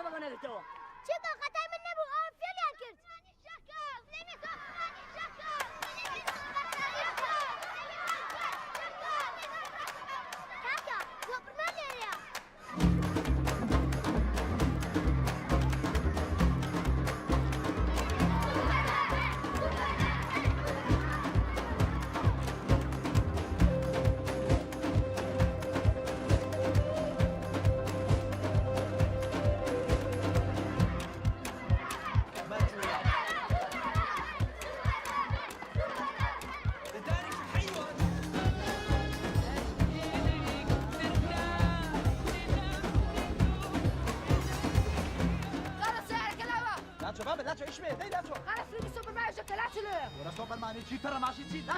سبب نگرتوا چیکار خطای من نبود آن فعلیان کرد کاکا سوپرمن لریا شباب لا تعيش بيه لا تعيش خلاص لي سوبر ماريو شوكولاتة له ولا سوبر مان يجي ترى ماشي تجي لا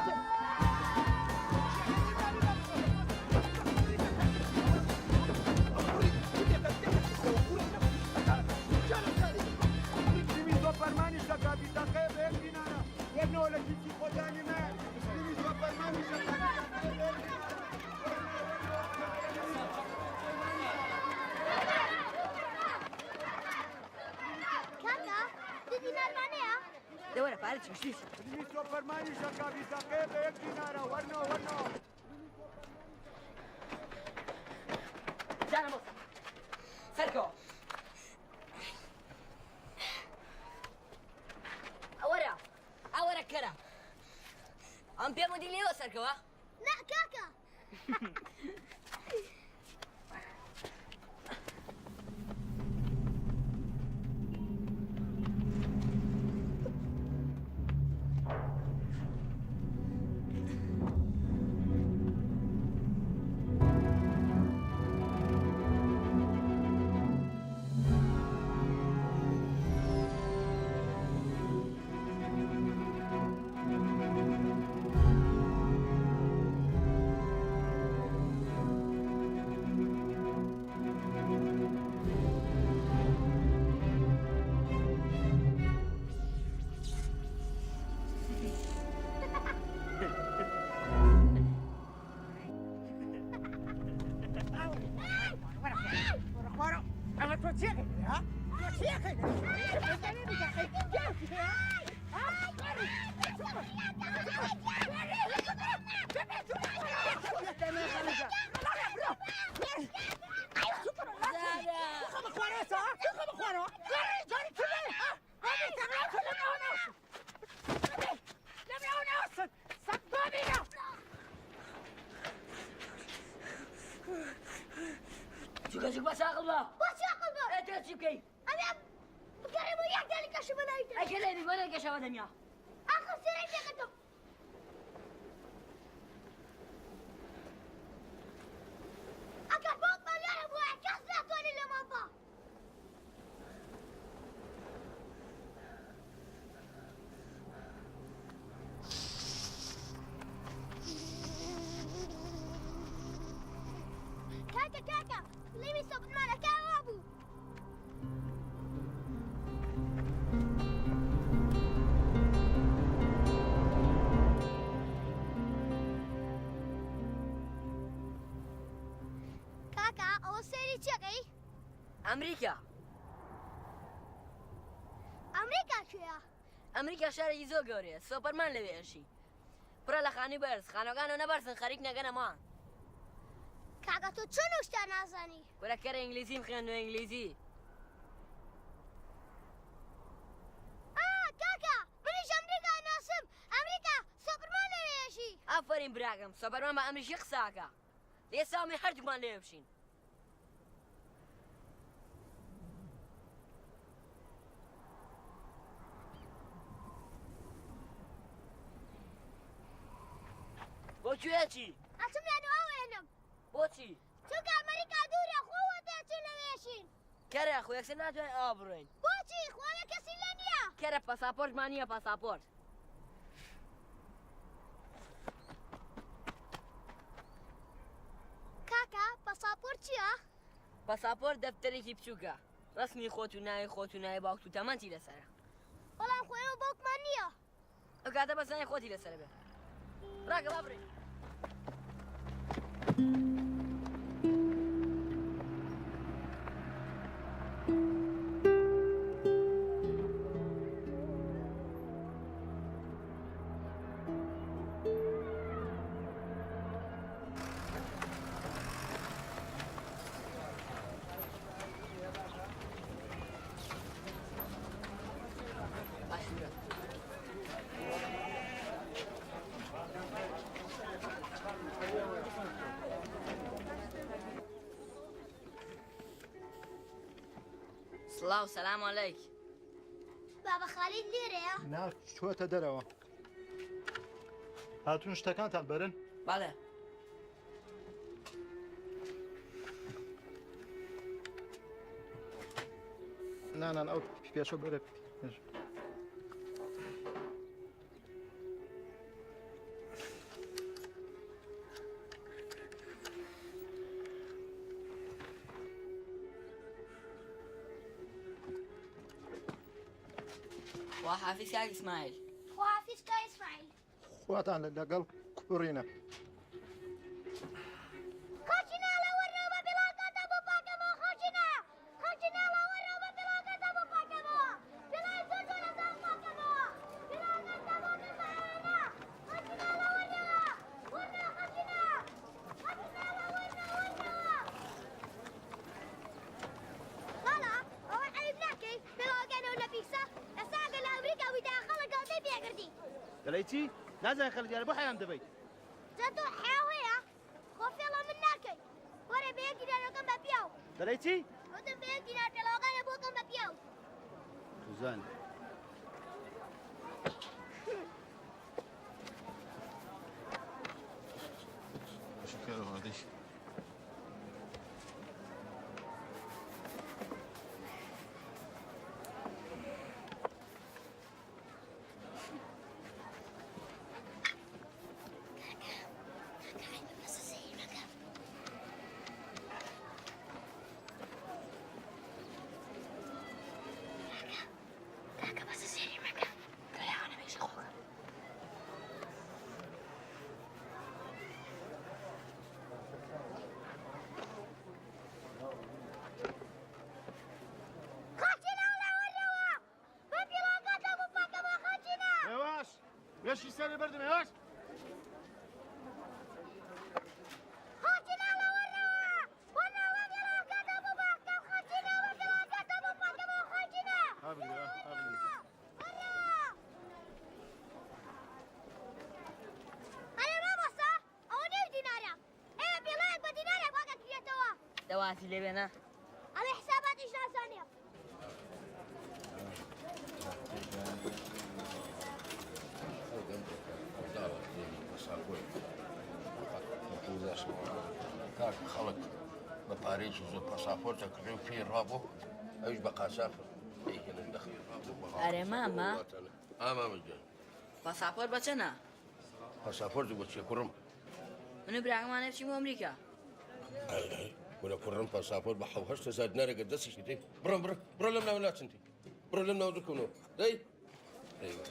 سوپرمانی شکافی تاقه به دینارا یه نوله چیزی خدانی من سوپرمانی شکافی دورة فعلت مش ليش سوپرمانی شکافی تاقه به دینارا ورنو جانا مصر سركو أورا كرا أم بيمو دي ليو سركو ها لا كاكا شو بس أقلبه بس أقلبه إيه تجيب كي أنا بقرب وياك ذلك شو بنايته أكل لي ولا كشافة دنيا آخر سنة كتب أكل فوق مليون أبوي كسر طول اللي مضى كاكا ليه يصب مالك يا أبو كاكا أول سيري تشقي أمريكا شوية أمريكا شارع يزو قوري سوبرمان لبي أشي برا لخاني برز خانوغانو نبرسن خريك نغانا مان كاكا تو چون اشتا نازاني ولا كره إنجليزي مخيانو إنجليزي كاكا منيش أمريكا ناسم أمريكا سوبرمان لبي أشي آفرين براغم سوبرمان با أمريكا قساكا ليه سامي هردوكمان ليه بشين بۆچی هەچی؟ ئەچم لە نواوێنم بۆچی؟ چونکە ئەمریکا دوورە خۆوە دەچین لەوێشین کەرە خۆ یەکسەر ناتوانین ئاوا بڕۆین بۆچی خۆوە کەسی لە نییە کەرە پاساپۆرتمان نییە پاساپۆرت کاکا پاساپۆرت چییە؟ پاساپۆرت دەفتەرێکی بچووکە ڕسمی خۆت و ناوی خۆت و ناوی باوکت و تەمەنی لەسەرە بەڵام خۆیەوە باوکمان نییە ئەو کاتە بەزانای خۆتی لەسەر بێت ڕاگە با بڕێین الله وسلام عليك. بابا خالد لێرەیە؟ نا چووەتە دەرەوە. هاتوون شتەکانتان بەرن؟ بەڵێ. نانان ئەو پێشە بەرە. وحافظ کاک ئیسماعیل. خواحافیز کا ئیسماعیل. خواتان لەگەڵ کوڕینە. خەڵچیناڵە وەرنەوە بە بڵاگەتە بۆ پاکەمەوە خەڵچینە. خەڵچیناڵە وەرنەوە بە بڵاگەتە بۆ پاکەمەوە. بڵای زۆر زۆر لەگەڵ پاکەمەوە. بڵاگەتە بۆ بمایەنە. خەڵچیناڵە وەرنەوە. وەرنەوە خەڵچینە. خەڵچیناڵە وەرنەوە. ماڵا ئەوە عیب ناکەی بڵاگەنەوە لە پیکسە. ئەستا ئەگەر لە ئەمریکا ویدا خەڵک گەڵتەی پێگردی. دەڵێی چی؟ نازانێ خەڵک دیارە بۆ حەیان دەبەیت. جا تۆ حیاو هەیە؟ خۆ فێڵە من ناکەی. وەرە بە یەک دیدارەکەم بە پیاو. دەڵێی چی؟ وتم بە یەک دیدار پێڵاوەکانە بۆکەم بە پیاو. توزان. شكرا هذه وێشی سەرێ بەردم هێواش. دەواتی لێ بێنە. ئەڵێ حساباتیش ناسانیە. کاک خەڵک بە پارێکی زۆر پاساپۆرتە کڕێ و پێی ڕابوو ئەویش بە قاسافر دەیهێنن دەخی ئەرێ مامە ئامامەجان پاساپۆر بە چەنە؟ پاساپۆرت بۆ چێ کوڕم من و براکەمانە بچین بۆ ئەمریکا. ولا كورن باسابور بحوهشت زاد نارك دسش دي برو لمنا ولا تنتي برو لمنا ودكونو داي ايوه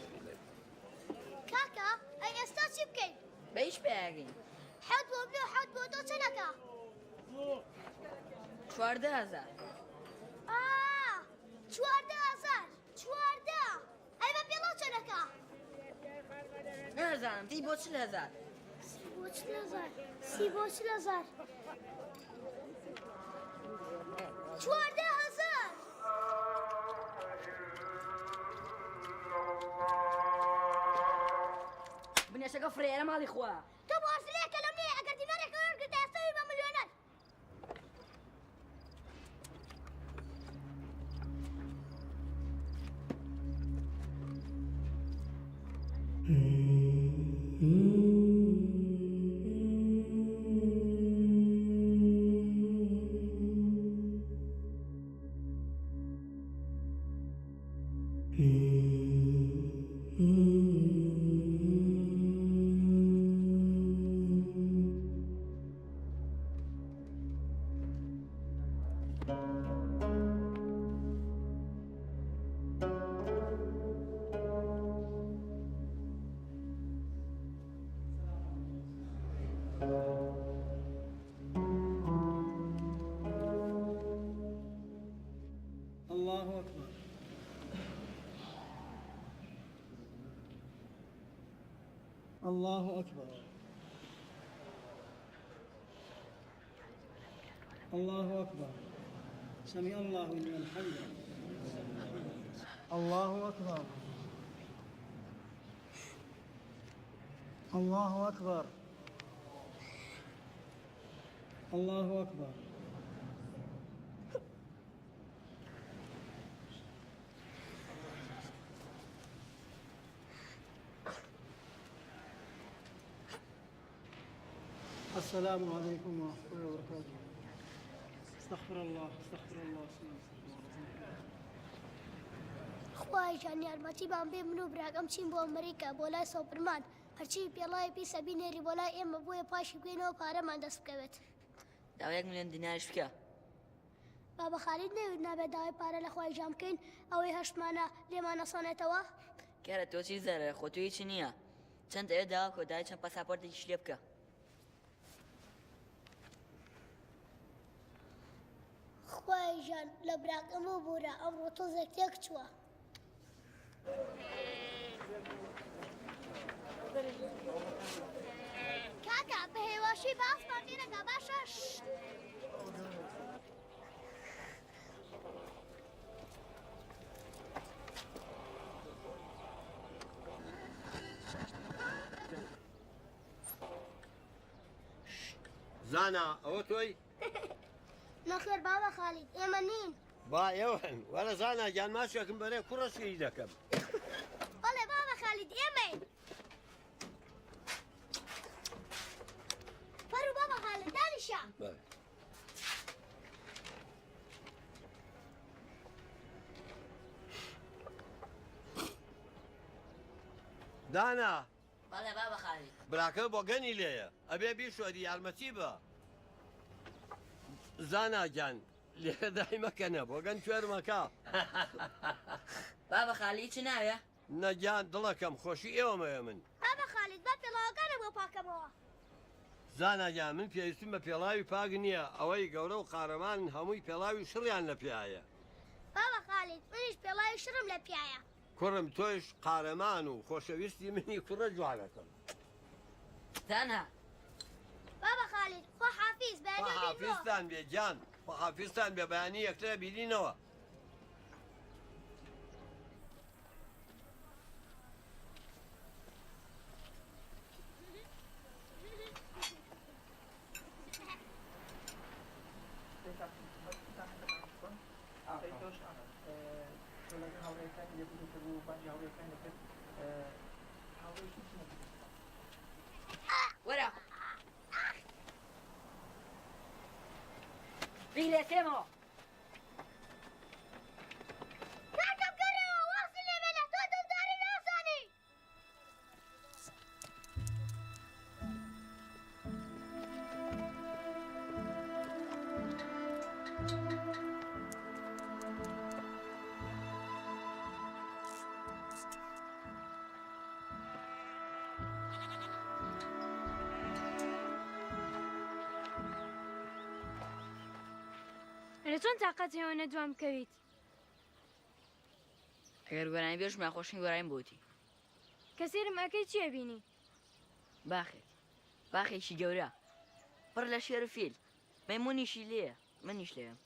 کاکە ئەی ئێستا چی بکەین؟ بە هیچ پێیاگەین. حەوت بۆ منێ و حەوت بۆ تۆ چەندەکە؟ 14,000. 14,000 ئەی بە پێڵەو چەندەکە؟ نازانم تی بۆ 40,000. سی بۆ 40,000 14,000 بنێشەکە فرێرە ماڵی خوا. تۆ بۆ هەرسلەیەکە لەم نییە ئەگەر دیمەرێکە وەرگرتە ئێستاوی بە ملیۆنەر. الله أكبر. الله أكبر. الله أكبر. سمع الله لمن حمده. الله أكبر. الله أكبر. الله أكبر. السلام عليكم ورحمة الله وبركاته. استغفر الله استغفر الله. خوای جان یارمەتیمان بێ من و براکەم چین بۆ ئەمریکا بۆ لای سۆپرمان هەرچی پێڵای پیسە بینێری بۆ لای ئێمە بۆیە پاشی بگوێنەوە پارەمان دەست بکەوێت. داوا 1 ملیۆن دیناریش بکە. بابە خالید نەوێت نابێت داوای پارە لە خوای جام بکەین ئەوەی هەشتمانە لێمان نەسانێتەوە. کارە تۆ چی زەرە خۆ تۆ هیچی نییە. چەند ئێوە داوا کۆدای چەند پاساپۆرتێکیش لێ بکە. خوای ژان لە براکەمە بوورە ئەمڕۆ تۆزێک تێک چووە. کاکا بە هێواشی باسمان لێرەکە باشە. زانا ئەوە تۆی؟ نەخێر بابە خالید ئێمە نین. با ئێوەن وەرە زانا گیان ماچێکم بەرێ کوڕەشی دەکەم. بەڵێ بابە خالید ئێمەین. فەرو بابە خالید دانیشە. دانا بەڵێ بابە خالید. براکە بۆ گەنی لێیە ئەبێ بیشۆری یارمەتی بە. زانا گیان لێدای مەکەنە بۆ گەن کوێرمەکە. بابە خالی چ ناوێ؟ نەگیان دڵەکەم خۆشی ئێوەمەوێ من. بابە خالید بە پێڵاوەکانە بۆ پاکەمەوە. زاناگیان من پێویستیم بە پێڵاوی پاک نییە ئەوەی گەورە و قارەمان هەمووی پێڵاوی شڕیان لە پیایە. بابە خالید منیش پێڵاوی شڕم لە پیایە. کوڕم تۆش قارەمان و خۆشەویستی منی کوڕە جوانەکەم. زانا بابە خالید خۆ حافیز بەیانی بینەوە. حافیزتان بێ گیان حافیزتان بێ بەیانی یەکترە بینینەوە. وەرە بیلێ سێمەوە. کاکەم گەڕێەوە واسی لێ بێنە تۆ دڵداری ناسانی. لە چۆن تااقەت هێوە نەدوام بکەویت؟ ئەگەر گۆرانی بێژ ماخۆشنی گۆرایم بۆتی. کەسێرم ئەەکەی چیە بینی؟ باخێک باخێکی گەورە پڕ لە شێر و فیل مەیمونیشی لێیە منیش لێم.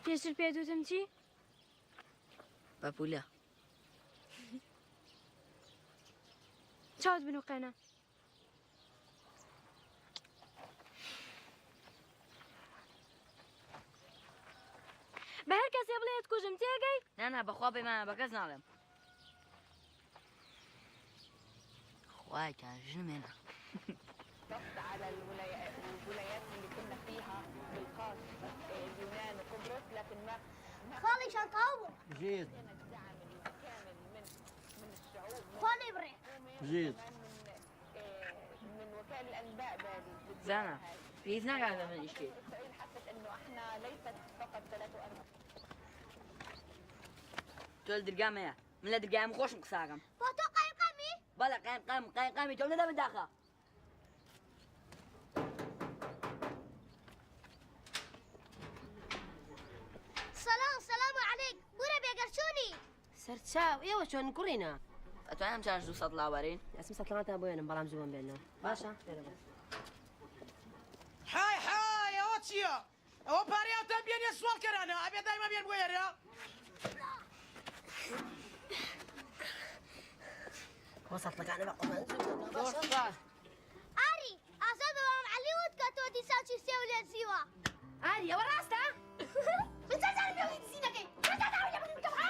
پێشتر پێ دوتم چی؟ بەپولە چاوت بنووقێنە. بە هەر کەسێ بڵێت کوژم تێگەی؟ نانا بەخوا بێمانە بە کەس ناڵێم. خوایتان ژنمێنە. على الولايات اللي كنا فيها بالخاص اليونان وقبرص لكن ما خاڵی شان تاو بوو. جيد الدعم الكامل من الشعوب خۆنی بڕێ. جيد من وكالة الانباء بالي زانا پێویست ناکات بە من ئیشکێ. اسرائيل حست انه احنا ليست فقط 3 أرباع. تۆ لە دەرگام هەیە من لە دەرگایم خۆشم قساکەم. بۆ تۆ قایقەمی؟ بەڵێ قایقامی تۆ نەدە من داخە. سەلام عەلەیک بورە بێگەرچوونی. سەرچاو ئێوە چۆن کوڕینە؟ ئەتوانم چاش 200 لاوەرین؟ ئەسم سەتڵاتە بۆێنم بەڵام زووم بێنەوە. باشە هاي ئەوە چییە؟ ئەوە پارەیاوتان بێنێ سوڵکەرانە ئەبێ دایمە بێن بۆ ێرە؟ بۆ سەتڵەکانە بە قومەن ئاری ئاسا بەوام عەلی وت کە تۆ دیساچی سێ و لێت زیوە. ئاری ئەوە ڕاستە؟ من چەند جارێک پێوەی دزی دەکەی؟ چەند جارێک پێوەی دزی دەکەی؟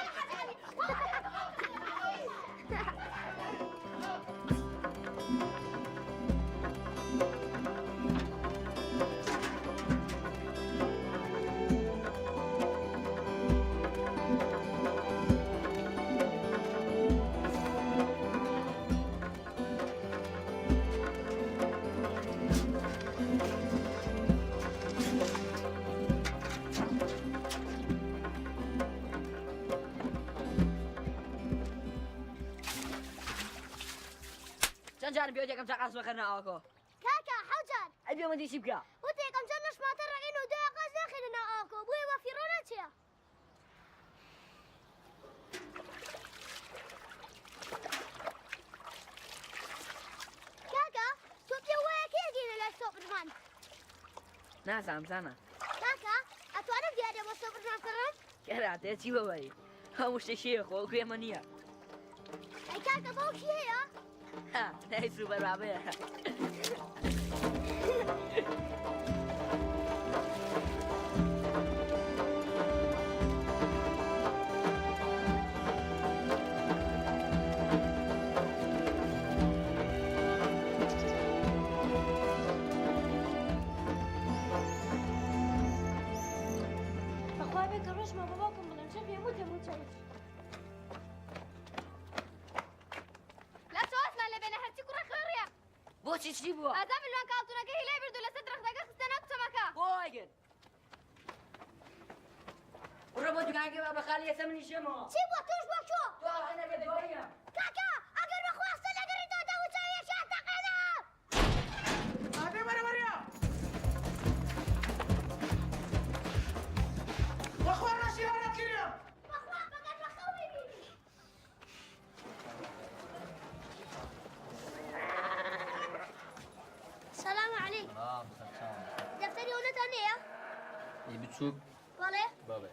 زارم بيوتي كم ساعة أسمع خنا أكو كاكا حوجان أبي ما تيجي بكا وتي كم جنش ما ترى إنه ده قصد خلنا أكو بوي وفيرونا تيا كاكا توبيا ويا كيجي لا سوبرمان ناسام سانا كاكا أتوانا بيا ده سوبرمان كرم كراتي تيجي بابي هم مش شيخ وكوي منيا أي كاكا بوشي هي ها ناي سوبر بابي أخوي بك الرش ما باباكم من الجيب يموت شيء لا توصل اللي بين هرتي كرة خيرية بوشي تجيبوا هذا في الوان كالتونا كهي لا يبردو لسدرخ دقا خستناك سمكا بويجن وربطوا كان كيف أبغى خالي يسمني شمو سيبوا توش بوشو تو أنا بدوية كاكا أقر بخواصة لقر إدادة وشاية شاتقنا هذه مرة واخوان راشي أنا كريم مخوان فقط مخوي بيبي السلام عليكم دفتري هنا تانية إيه بتشوف والله بابا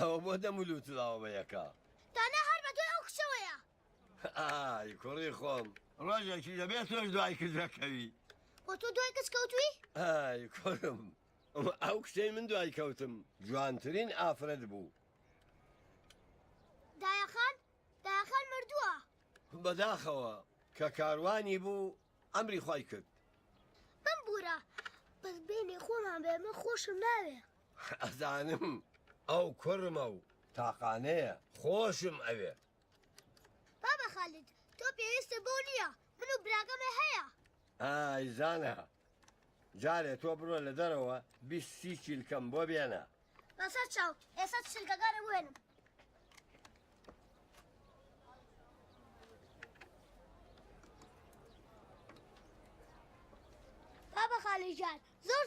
ئەوە بۆ دەمولوتلاوە بەیەکە تانا هەر بە دوای ئەو کچەوەیە ئای کوڕی خۆم ڕۆژێکی دەبێت تۆش دوای کردەکەوی بۆ تۆ دوای کەس کەوتووی ئای کوڕم ئەو کشتەی من دوای کەوتم جوانترین ئافرەت بوو دایەخان مردووە بەداخەوە کە کاروانی بوو ئەمری خۆی کرد بمبورە بەس بینی خۆمان بێ من خۆشم ناوێ ئەزانم ئەو کوڕمە و تاقانەیە خۆشم ئەوێ بابا خالد تۆ پێویستە بۆ نییە من و براگەمە هەیە ئای زانە جارێ تۆ بڕۆ لە دەرەوە 20 چیلکەم بۆ بێنە بەسەر چاو ئێستا چلکەکانە بوێنم بابا خالی جان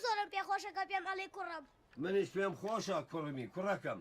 زۆرم پێخۆشەکە پێم ئەڵێ کوڕم منیش پێم خۆشە کوڕمی کوڕەکەم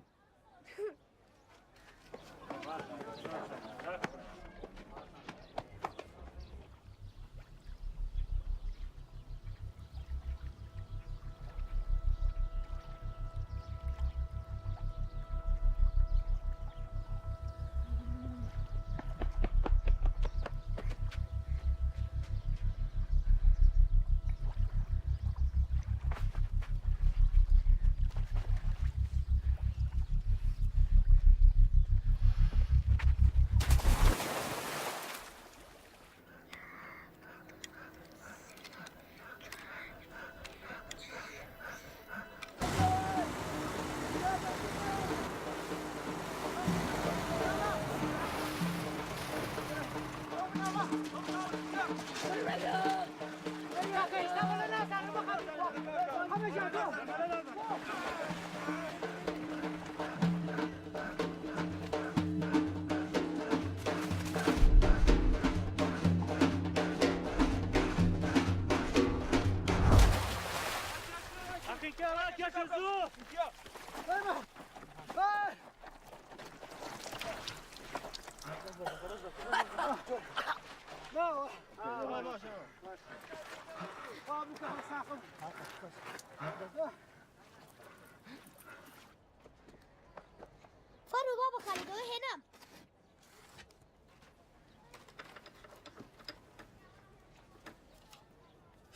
فەرموو بابا خالیدەوە هێنام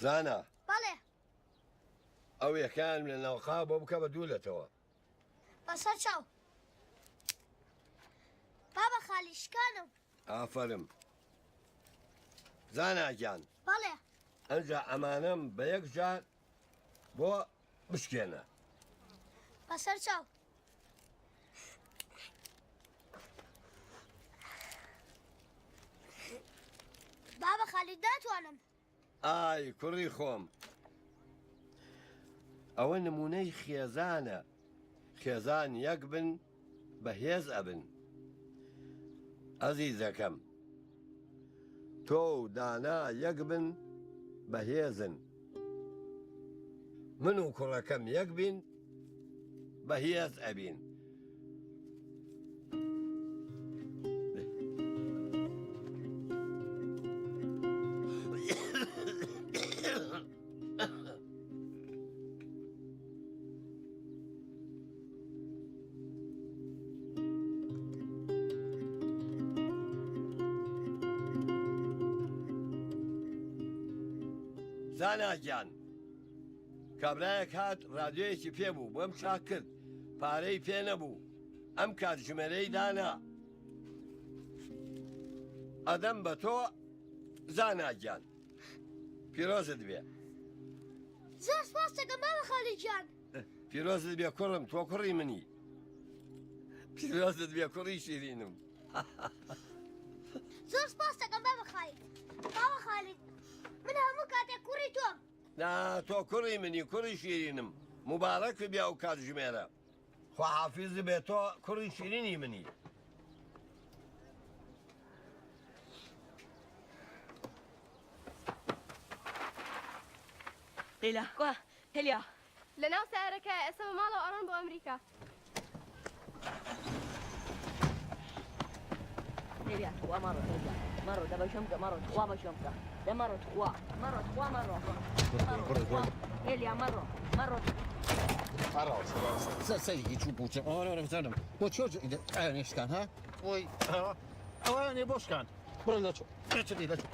زانە بەڵێ ئەو یەکان لە ناوخا بۆ بکە بە دوولەتەوە. بەسەر چاو بابە خالی شکانم. ئافەرم زاناگیان بەڵێ ئەنجا ئەمانەم بە یەک جار بۆ بشکێنە. بەسەر چاو بابە خالی داتوانم. ئای کوڕی خۆم ئەوە نمونەی خێزانە. خێزان یەک بن بەهێز ئەبن. ئەزیزەکەم تۆ و دانا یەک بن بەهێزن. من و کوڕەکەم یەک بین بەهێز ئەبین. زاناگیان کابرایەک هات ڕادیۆیەکی پێبوو بۆم چاک کرد پارەی پێ نەبوو. ئەم کاتژمێرەی دانا ئەدەم بە تۆ زاناگیان. پیرۆزت بێ. زۆر سپاس دەکەم بابە خالی گیان. پیرۆزت بێ کوڕم تۆ کوڕی منی. پیرۆزت بێ کوڕی شیرینم. زۆر سپاس دەکەم بابە خالی. بابە خالی من هەموو کاتێک کوڕی تۆم. نا تۆ کوڕی منی کوڕی شیرینم. مبارەک بێ ئەو کاتژمێرە. خواحافیز بێ تۆ کوڕی شیرینی منی. ليلى كوا هليا لەناو سارەکە ئێستا بە ماڵەوە ئەڕۆن بۆ ئەمریکا. هليا تخوا مرة هليا مرة دابا شمكة مرة تخوا بشمكة ده مرة تخوا مرة تخوا مرة هليا مرة سيدي شو بوجه أنا مثلاً بوجه إذا أنا إيش كان ها وي أنا بوش كان برا شو كذي لا شو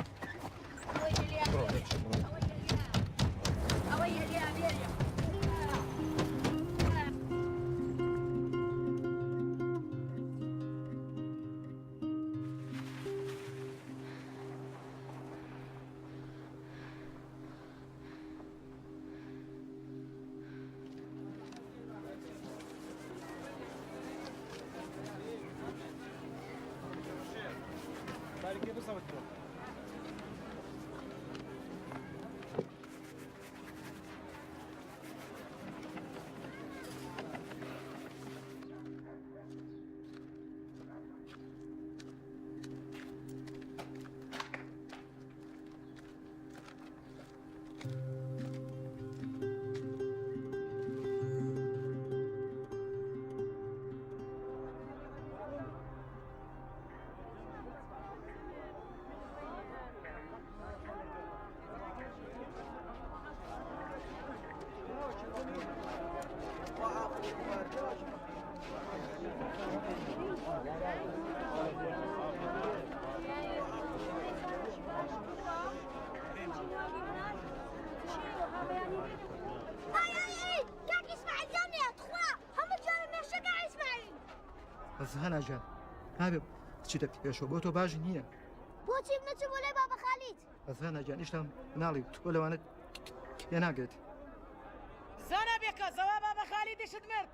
بس هنا جان هابي چی دەکتی پێشەوە بۆ تۆ باش نییە. بۆچی نەچم بۆ لای بابە خالیت؟ بەس هەنا جان ئیشتان ناڵی تۆ لەوانە تێ ناگێت. زانە بێکە زەوا بابە خالی دشت مرد.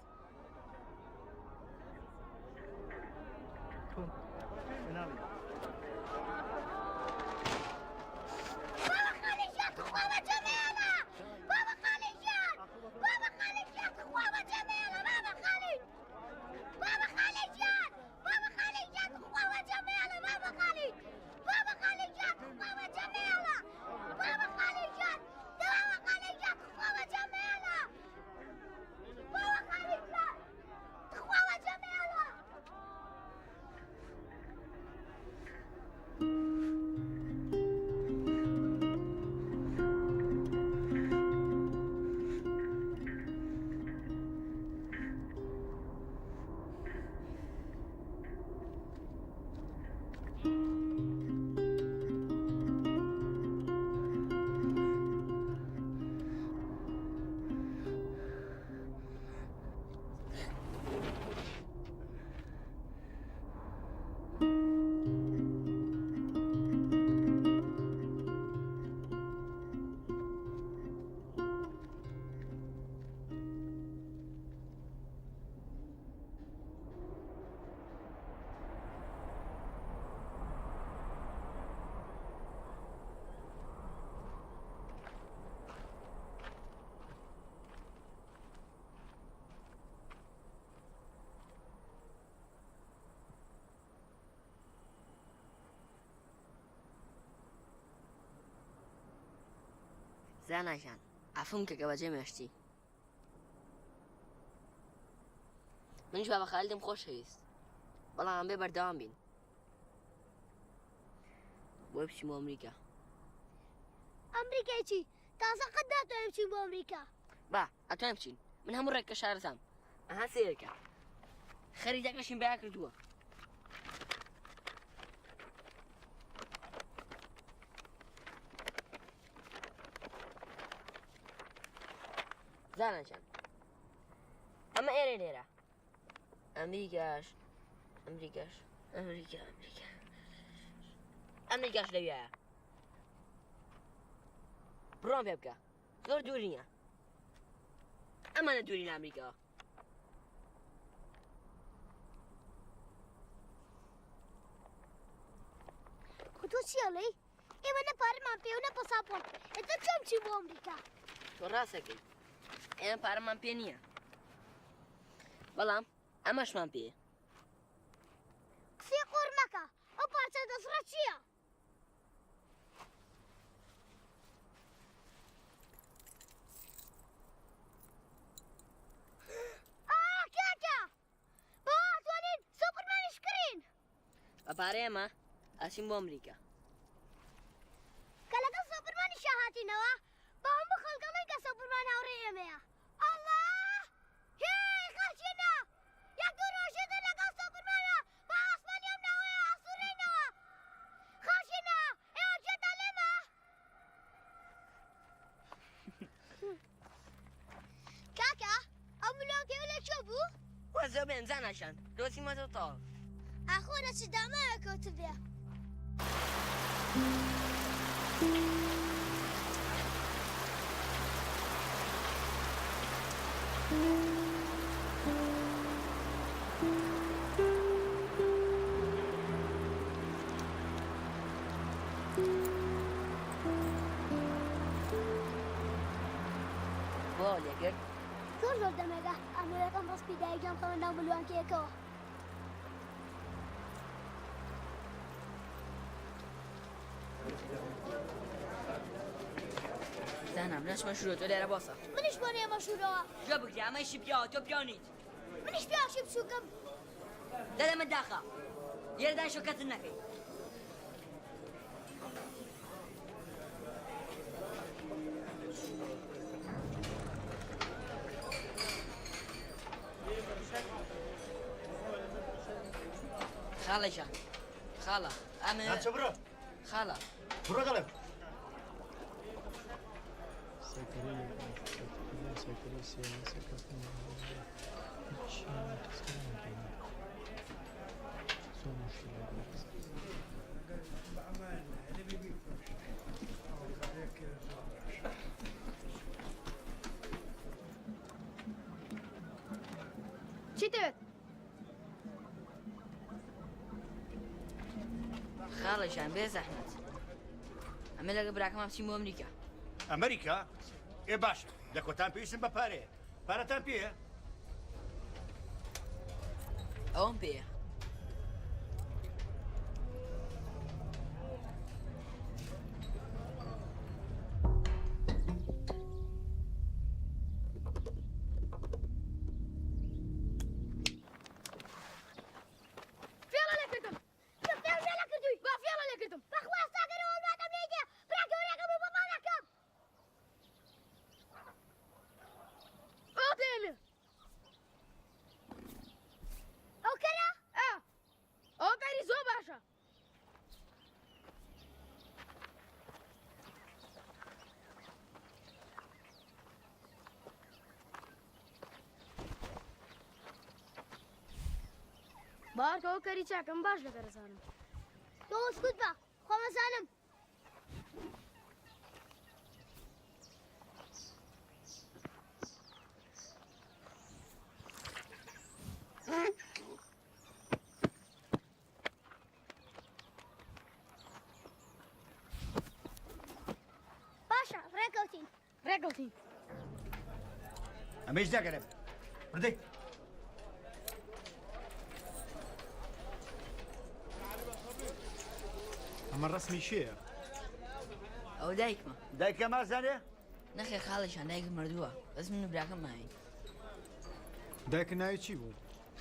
تۆ ناڵی. بابە خالی جان تخوا بە جەمێڵە. بابە خالی جان. بابە خالی جان تخوا بە جەمێڵە بابە خالی. بابە خالی جان. بابە خالی جان تخوا بە جەمێڵە بابە خالی. بابە خالی جان تخوا بە جەمێڵە. بابە خالی جان. بابە خالی جان تخوا بە جەمێڵە. بابە خالی جان تخوا بە جەمێڵە. زانایان عفوم کە گەوەجێ مێشتی منیش بابە خالیدم خۆشەویست بەڵام بێ بەردەوام بین بۆی بچین بۆ ئەمریکا ئەمریکای چی تازە قەت ناتوانێت بچین بۆ ئەمریکا با ئەتوانین بچین من هەموو ڕێکە شارەزام ئەها سێرەکە خەریدەکەشین بەیا کردووە زانایان ئەمە ئێرە لێرە ئەمریکاش لەویایە بڕۆم پێ بکە زۆر دووری نییە ئەمانە دووری لە ئەمریکاوە تۆ چیەڵێ ئێمە نە پارەمان پێ و نە پەساپۆرت ئێتە چۆن بچین بۆ ئەمریکا تۆ ڕاستەکەی ئێمە پارەمان پێ نییە بەڵام ئەمەشمان پێیە قسەی قۆڕ مەکە ئەو پارچە دەسڕە چییە کاکە بەوا ئەتوانین سوپەرمانیش کڕین بە پارەی ئێمە ئاچین بۆ ئەمریکا کە لەگەڵ سوپەرمانیشە هاتینەوە بە هەموو خەڵکەڵێن کە سوپەرمان هاوڕێ ئێمەیە ئەڵڵا هێی خەڵچینە یەک دوو ڕۆژێتە لەگەڵ سوپەرمانە بە ئاسمانی ئەم ناوەیە ئاسوورێنەوە خەڵچینە ئێوە جێتە لێمە کاکە ئەو ملۆکەوە لە چۆ بوو وەزە بێن زانایان دۆسیمەتە تاڵ ئاخۆ لە چ دامایە کەوت بێ بۆ لێگرت زۆر دەمێگە ئەمەوێتم ڕستی دایکم خەوە ناو ملوانکەیەکەوە زانم لەش مەشورۆ تۆ لێرە بۆسە منیش بۆ نێ مەشورەوە جا بگری ئەمەیشی پیاوە تۆ پیاونیت منیش پیاوشی بچووکەم دەدەمە داخە لێرەدان شۆکەتن نەکەی خاڵەشان خاڵە ئەمە ناچە بڕە خاڵە بڕە دەڵێم چی دەوێت خاڵەشان بێ زەحمەت ئەمە لەگە براکەمان بچین بۆ ئەمریکا ئەمریکا ئێ باشە لە کۆتان پێویستم بە پارەیە پارەتان پێیە ئەوم پێیە فێڵە لێکردم با فێڵە لێکردم بەخواستاگەرەوە وڵاتم لێگە براکەوریەکەم و بەبانەکەم ئەو دێنێ ئەو کەرە ئەو کاری زۆر باشە باوەڕکە ئەو کەری چاکەم باش لەگەرەزانم تۆ وەسکوت بە خۆمەزانم باشە ڕێکەوتین ڕێکەوتین ئەمەش داگەرم بردەی ئەمە ڕسمی شێە ئەو دایکمە دایکە مازانێ نەخێ خاڵیشان دایک مردووە بەس من و براکەم ماوین دایکە ناوی چی بوو؟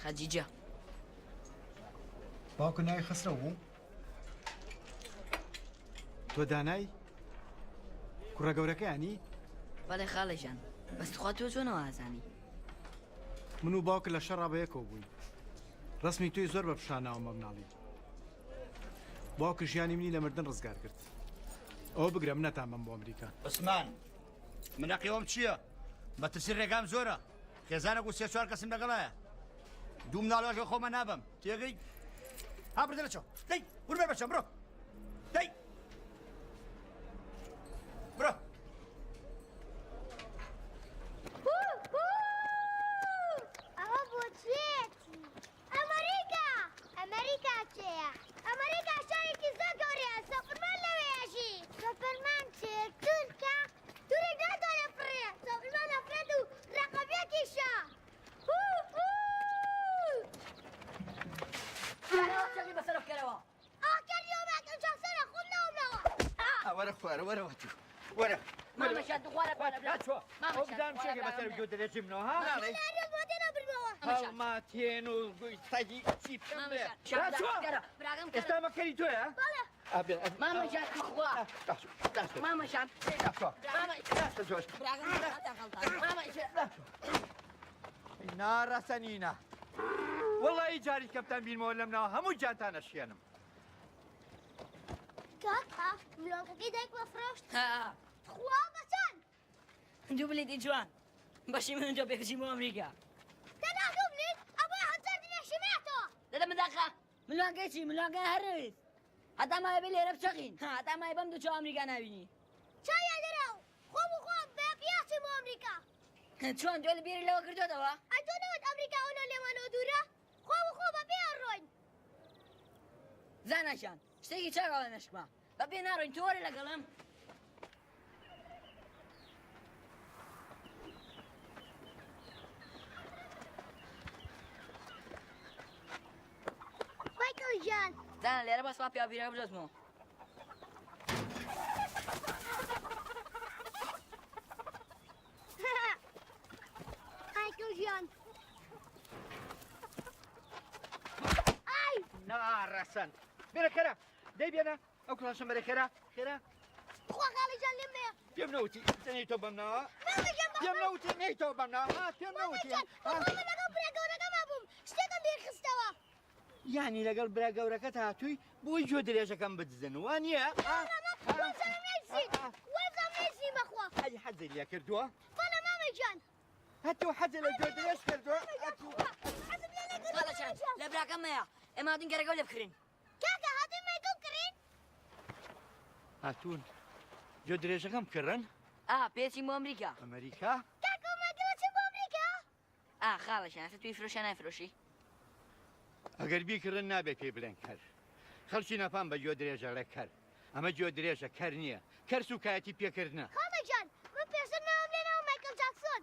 خەجیجە باوکە ناوی خسرە بوو؟ تۆ دانای؟ کوڕە گەورەکەیانی؟ بەڵێ خاڵیشان بەس تخوا تۆ چۆنەوە ئازانی من و باوکە لە شەڕا بەیەکەوە بووین ڕسمی توی زۆر بە پیشاناوە مەبناڵی باوکە ژیانی منی لە مردن ڕزگار کرد ئەوە بگرە من نەتانمەم بۆ ئەمریکا عوسمان منەقیەوەم چییە؟ مەترسی ڕێگام زۆرە خێزانێک و سێ چوار کەسم لەگەڵایە دوو مناڵۆژە خۆمە نابم تێگەی ها بردە لەچەوە دەی وربەر بەچەم بڕۆ دەی بڕۆ ئەوە بۆ چێتی ئەمریکا ئەمریکا چێە ئەمریکا شارێکی زۆر گەورەیە سەفرمان لەوێژی سەفرمان چێ تورکە تورێک ناتوانێ فڕێ سەفرمان ئەفرێت و ڕەقەبێکیشە چەقی بەسەر بکەرەوە ئاکەریۆمەکەم چاسەرە خۆم ناومەوە وەرە خوارە وەرەوە تو وەرە مامەشان دوخوارە چوە ئەو بدام شێکە بەسەر گوێ دەرێژی منەوە ها لارێ بۆ دێنە بردەوە هەڵماتێن و سەگی چی بکەم بێ ئێستا مەکەری تۆیە؟ مامەشان دوخوا مامەشان ناڕەسەنینە وەڵی جاری کەمتان بینمەوە لەم ناوە هەموو جانتانە شێنم کاکا ملۆکەکەی دایک بەفرۆشت خوا بەچەند دوو بلیتی جوان بەشی من جۆ پێکچی بۆ ئەمریکا تەنها دوو بلیت ئەوەی هەزار دنێشمێتەوە دەدە منداخە ملوانگەی چی ملوانگەی هەرەویست هەتا مایە بێ لێرە بچەقین هەتا مایە بەم دوو چۆ ئەمریکا نبینی چایە دەراو خۆم و خۆم بە پیاچم بۆ ئەمریکا چۆن دوێ لە بیری لەوە کردوتەوە ئەی تۆ نەوەت ئەمریکا ئەوە لێوانەوە دوورە خۆم و خۆ بە پێ ڕۆین زاناشان شتێکی چاکەوە نەشکمە بە پێ ناڕۆین تۆ وەرە لەگەڵم مایکل جان دانا لێرە بەسوا پیاویرەکە بژۆتمەوە مایکل جان ئای ناڕەسەن بێنە کەرە دەی بێنە ئەو کڵاشم بەرە خێرا خێرا خوا خاڵی جان لێم بێ پێم نەوتی نەی تۆ بەم ناوە پێم نەوتی نەی تۆ بەم ناوە پێم نەوتی لەگەڵ برا گەورەکەما بووم شتێکم لێخستەوە یانی لەگەڵ برا گەورەکەت هاتووی بۆی گوێ درێژەکەم بدزن وان نییە وەزم نێسی بەخوا ئەی حەزی لێ کردووە بەڵێ مامە جان هەتوو حەزی لە گوێ درێژ کردووە خاڵەچان لە براکەم مەیە ئێمە هاتین گەرەگەو لێ بکڕین کاکە هاتین مێگەڵ کڕین هاتوون گوێ درێژەکەم کڕن پێچین بۆ ئەمریکا ئەمریکا کاکە ماگەڵە چین بۆ ئەمریکا خاڵەچان ئەسە توی فرۆشە نایفرۆشی ئەگەر بیکردن نابێت پێی بڵێن کەر خەڵکی نەپام بە گوێ درێژەڵێ کەر ئەمە گوێ درێژە کەر نییە کەرس و کایەتی پێکردنە خاڵە جان من پێشتر ناوم لێنەوە مایکل جاکسۆن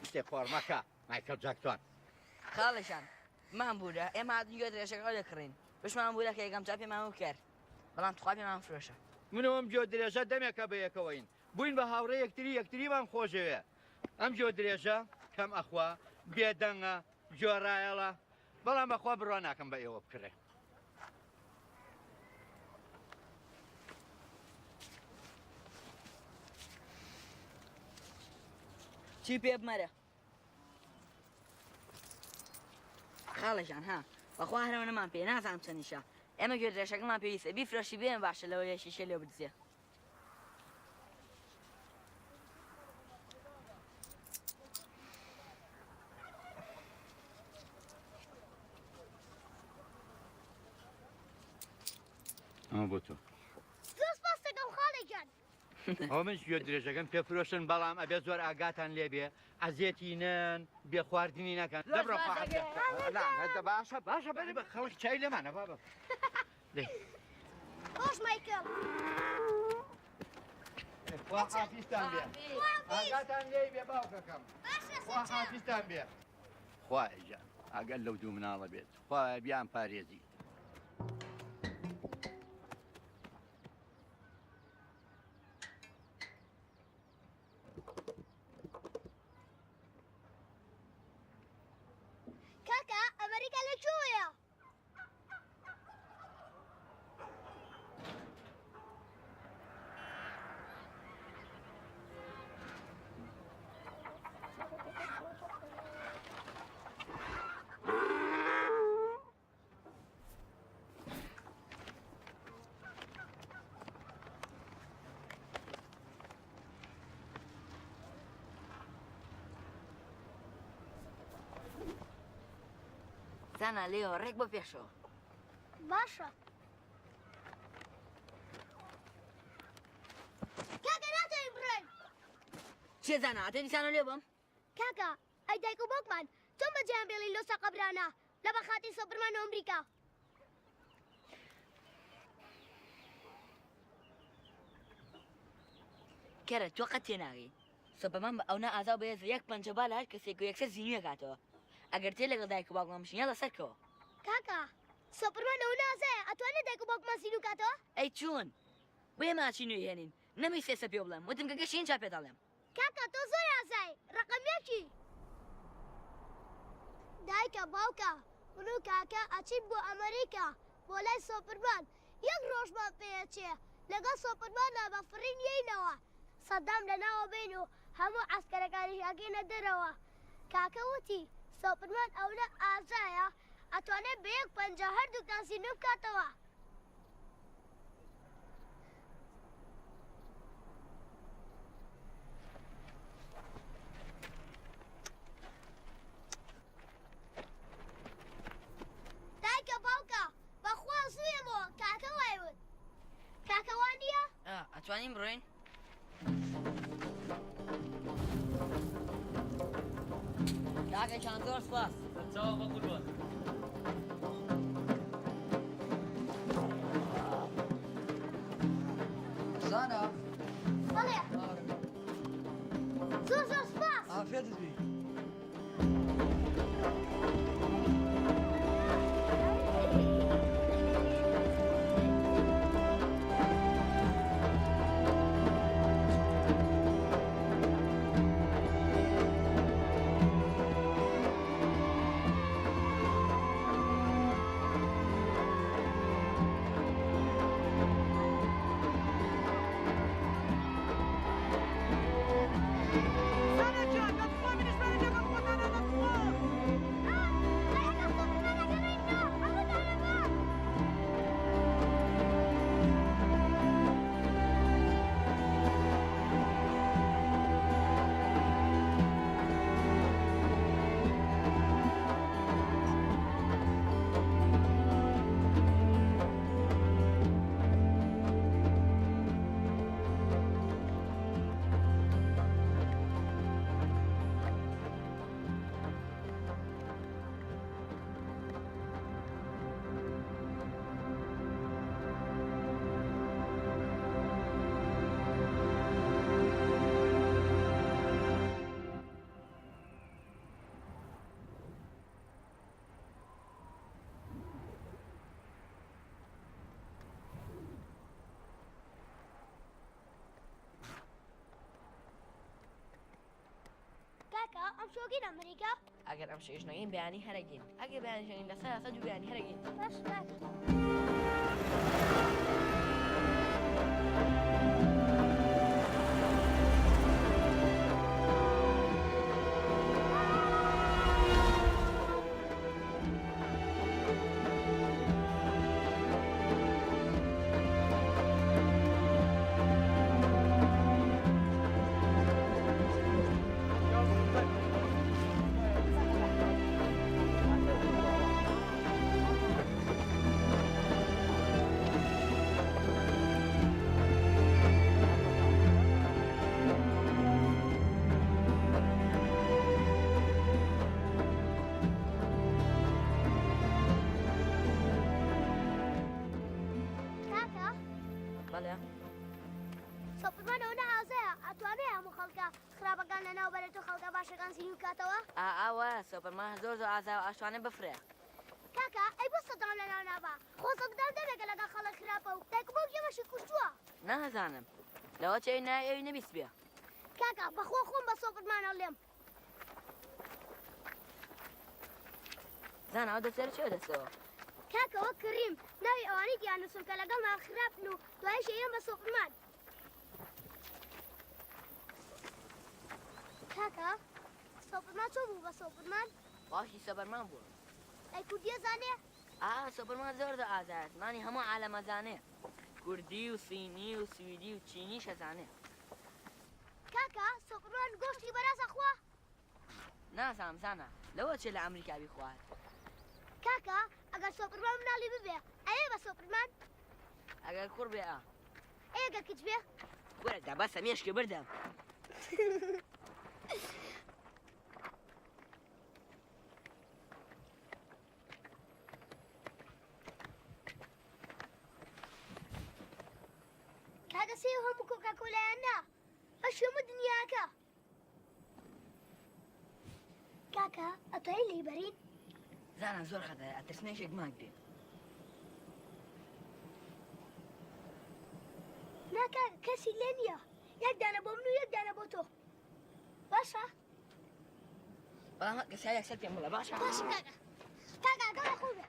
شتێ خۆڕمەکە مایکل جاکسۆن خاڵەشان مان بوورە ئێمە هاتین گوێ درێژەکە لێ کڕین پشمان بوورە کە یەکەم جا پێمان کرد بەڵام تخوا پێمان فرۆشە منەوەم گوێ درێژە دەمێکە بە یەکەوەین بووین بە هاوڕێ یەکتریمان خۆشەوێ ئەم گوێ درێژە کەم ئەخوا بێدەنگە گوێڕایەڵە بەڵام بەخوا بڕوا ناکەم بە ئێوە بکڕێ چی پێ بمەرە خاڵەژان ها بەخوا هەرەوە نەمان پێ نازانم چەندیشە ئێمە گوێ درێژەکەمان پێویستە بیفرۆشی بێن باشە لەوە لێ شیشە لێ بدزێ ئەمە بۆ تۆ زۆر سپاس دەکەم خاڵێ جان ئەو منش گوێ درێژەکەم پێفرۆشن بەڵام ئەبێ زۆر ئاگاتان لێبێ ئەزیەتی نەن بێ خواردنی نەکەن دەبڕە باشە باشە بەێ بە خەڵک چای لێمانە بابە خۆش مایکل خوا حافیزتان بێ ئاگاتان لێ بێ باوکەکەم خوا حافیزتان بێ خوای جان ئەگەر لەو دوو مناڵە بێت خوای بیان پارێزی زانە لێەوە ڕێک بۆ پێشەوە. باشە. کاکە ناتوانین بڕۆین. چێ زانە ئەتە دیسانە لێ بم؟ کاکە ئەی دایک و باوکمان چۆن بەجیان بێڵی لۆسە قەبرانە لە بەخاتی سۆپرمان و ئەمریکا. کەرە تۆ قەت تێناگەی. سۆپەرمان بە ئەونا ئازاو بەهێز یەک پەنجەبا لە هەر کەسێک و یەکسەر زینویە کاتەوە. ئەگەر تێ لەگەڵ دایک و باوکمان بشینە لەسەرکەوە. کاکە سۆپرمان ئەو نازایە ئەتوانێت دایک و باوکمان زینو کاتەوە؟ ئەی چۆن؟ بۆ ئێمە ئاچی نوێی هێنین نەمی سێسە پێ بڵێم وتم کە گەشتین چا پێ دەڵێم. کاکە تۆ زۆر ئازای ڕقەمێکی. دایکە باوکە من و کاکە ئەچین بۆ ئەمریکا بۆ لای سۆپرمان یەک ڕۆژمان پێچێ لەگەڵ سۆپرمانە بە فڕین یینەوە سەدام لەناوە بین و هەموو عەسکەرەکانی ئەگەینە دەرەوە. کاکە وتی سۆپرمان ئەوە ئازایە ئەتوانێت بە یەک پەنجە هەردووکان زینو بکاتەوە. دایکە باوکە بەخوا زوویەمەوە کاکە وایوت. کاکە وان نییە؟ ئەتوانین بڕۆین؟ کاکەشان زۆر سپاس. چاوە بە قوربان. زانە؟ بەڵێ. زۆر زۆر سپاس. ئافێتت بی. کاکە ئەم شۆگین ئەمریکا؟ ئەگەر ئەم شێژ نەگەین بەیانی هەرەگین ئەگەر بەیانی شەگەین لەسەر یاسا دوو بەیانی هەرەگین. باش کاکە. سۆپرمان ئەوە ئازایە ئەتوانێت هەموو خەڵکە خراپەکان لەناو بەرێت و خەڵکە باشەکان زینو کاتەوە؟ ئاوە سۆپەرمان زۆر زۆر ئازا و ئاشتوانێ بفرێ. کاکە ئەی بۆ سەدام لەناو نابا خۆ سەدام دەبێکە لەگەڵ خەڵک خراپە و دایک و باوک ئێمەشی کوشتووە. نازانم لەوە چێوی نای ئەوی نەبیست بێ. کاکە بەخۆ خۆم بە سۆپرمانە لێم. زانە ئەو دەسەر چێ دەستەوە؟ کاکەوە کڕیم ناوی ئەوانی دیانوسم کە لەگەڵمان خراپن و دوایش ئێم بە سۆپرمان. کاکە سۆپرمان چۆن بوو بە سۆپرمان؟ باشی سۆپەرمان بووە. ئەی کوردیە زانێ؟ سۆپەرمان زۆر زۆر ئازایە زمانی هەموو عالەمە زانێ. کوردی و سینی و سویدی و چینیش ئەزانێ. کاکە سۆپرمان گۆشتی بەرازە خوا؟ نازانم زانە لەوە چێ لە ئەمریکا بیخوات. كاكا اگر سوبرمان مناڵی ببێ ئەوێ بە سوپرمان ئەگەر کوڕ بێ ئێگە کچ بێ وەرەدا بەسە مێشکی بردەم کاکە سێ هەموو کۆکاکۆلایان نا ئەش هەموو دنیاکە کاکە ئەتوانی لێی بەرین زانە زۆر خەتەرە ئەترسنێشێک مانگ بێ نا کاکە کەسی لێ نییە یەک دانە بۆ من و یەک دانە بۆ تۆ باشە بەڵام کەسا یەکسەر پێم بڵە باشە باشە کاکە کاکە گەڵە خۆ بێ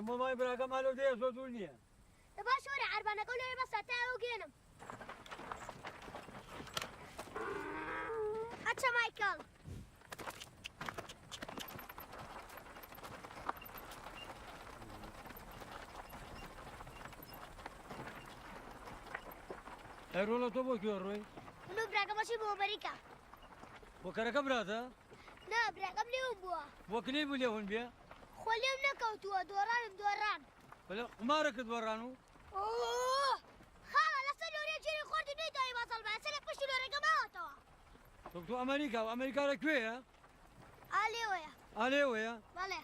ثم ما يبرا كم قالوا ده صوت ولنيا باش ورا عربانة قولوا بس تعالوا جينم أتشا مايكل رولا تو بو كيو روي منو براكم ماشي بو أمريكا وكرك براتا لا براكم ليهم بوا وكني بليون بيا خليهم نكوتوا دوران ولا ما ركض ورانو اوه خاله لا سنوري جيري خورتي ني داي باصل بس انا فشلو رقماتو تو امريكا ركويا علي ويا بله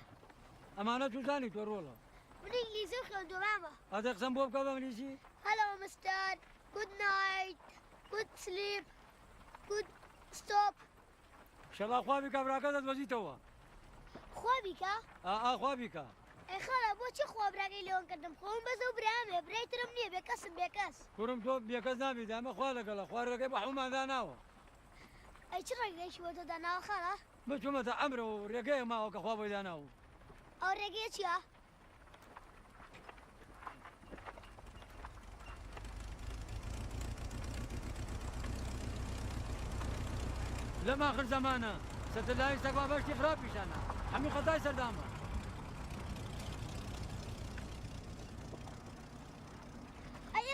امانه تو ثاني تو رولا بالانجليزي خلدو ماما هذا قسم بوب كذا انجليزي هلو مستر good night good sleep good stop ان شاء الله خوابك براكه وزيتوا خوابك خوابك اي خاله بۆچی خۆ براگەی لێوان کردم خۆم بەزە و برامێ برایترم نییە بێکەسم بێکەس کوڕم تۆ بێکەس نابێت ئەمە خوا لەگەڵە خوارەکەی بە حومان داناوە ئەی چ ڕێگەیەکی بۆ تۆ داناوە خاڵە بچوومەتە ئەمرە و ڕێگەیە ماوە کە خوا بۆی داناوە ئەو ڕێگەیە چییە؟ لەم آخر زەمانە سەتەلای سەگوا بەشتی خراپیشانە هەمی خەتای سەردامە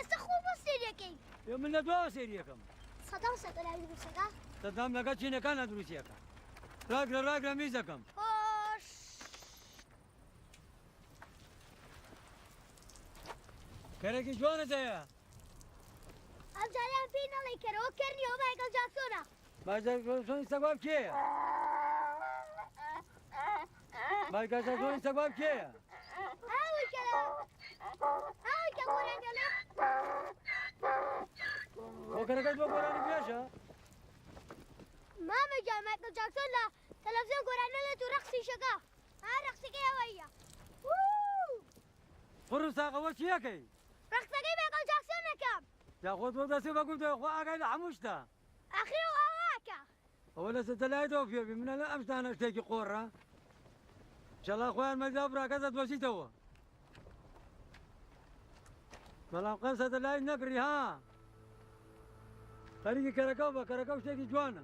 ئێستا خۆ بۆ سێریەکەی من لە دواوە سێریەکەم سەدام سەتەلای دروستەکە سەدام لەگەڵ چینەکانە دروستیەکە ڕاگرە میزەکەم خۆش کەرێکی جوانت هەیە ئەم جاریان پێی نەڵێ کەرەوە کەرنیەوە مایکەل جاکسۆنە مایکل سەگواب کێیە؟ مایکل جاکسۆنی سەگواب کێیە؟ ئەوەی کە گۆرەنگەلە وكركت بقراني بيشا ماما جا مايكل جاكسون لا تلفزيون قرآن لتو رقصي شقا ها رقصي كي ويا فرصة قوتشيكي رقصي مايكل جاكسون كم تاخذ مدرسة بقول ده أخوة أقل حموشتا أخي وأواكا ولا ستلاقي في من الأمس أنا أشتكي قرة إن شاء الله أخوان مجابرة كذا توسيتوا ملام قصة ستلاقي نقري ها خليكي كركوبة اشتكي جوانا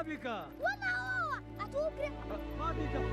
بك والله هو أتوقع ما بك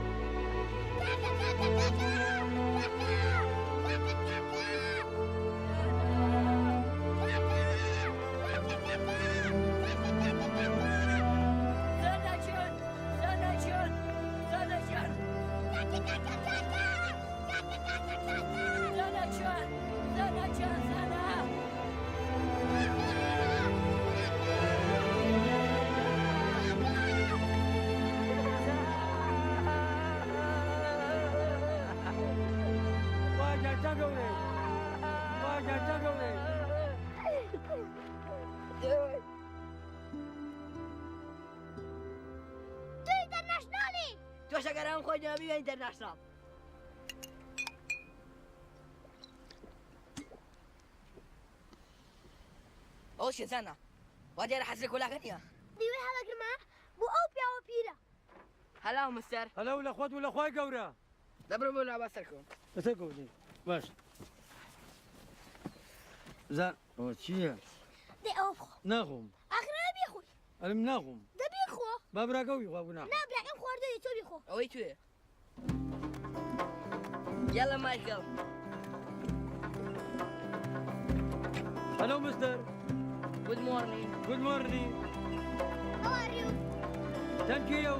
شكرا خوي جنبي انترناشونال اوش سنة وادي راح اسلك ولا غنية ديوي هلا جماعة بو اوبيا وبيرا هلا مستر هلا ولا اخوات ولا اخوي قورا دبروا بولا بسركم بسركم دي باش زين وشيا دي اوفخو ناخم اخنا بيخوي انا مناخم ده بيخو بابرا قوي وابونا لا براكم خورده يتو بيخو اوي توي يلا مايكل هلو مستر Good morning. Good morning. How are you? Thank you.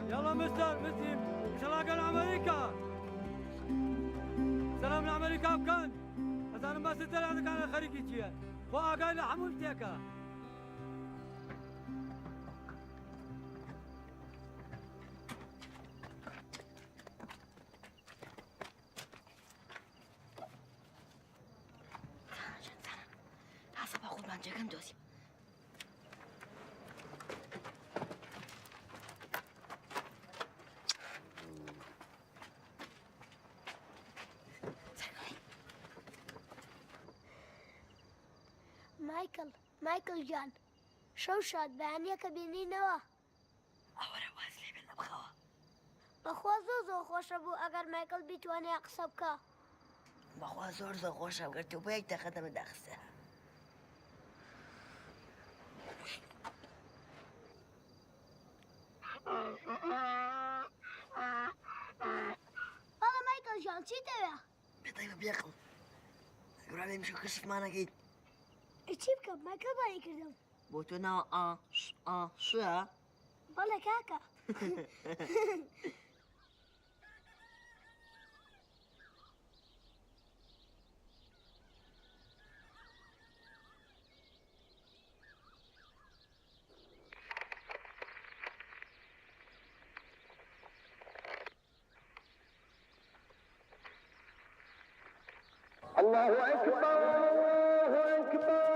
يلا مستر مسلم ان شاء الله قال امريكا سلام لامريكا وكان اذا انا ما ستر هذا كان خريجي جيا وقال حمولتك Jangan dosi. مايكل جان شو شاد بعنيك بيني نوا أورا واسلي بالأبخوة بخوا زوزو خوش أبو أجر مايكل بيتواني أقصبك بخوا زور خوش أبو قلت بيك تخدم دخسها والله مايكل جان شي تبع بطيب بيقل أقول عليه مشو كشف معنا قيد اتشيبك مايكل باني كردم بوتونا شو والله كاكا الله أكبر الله أكبر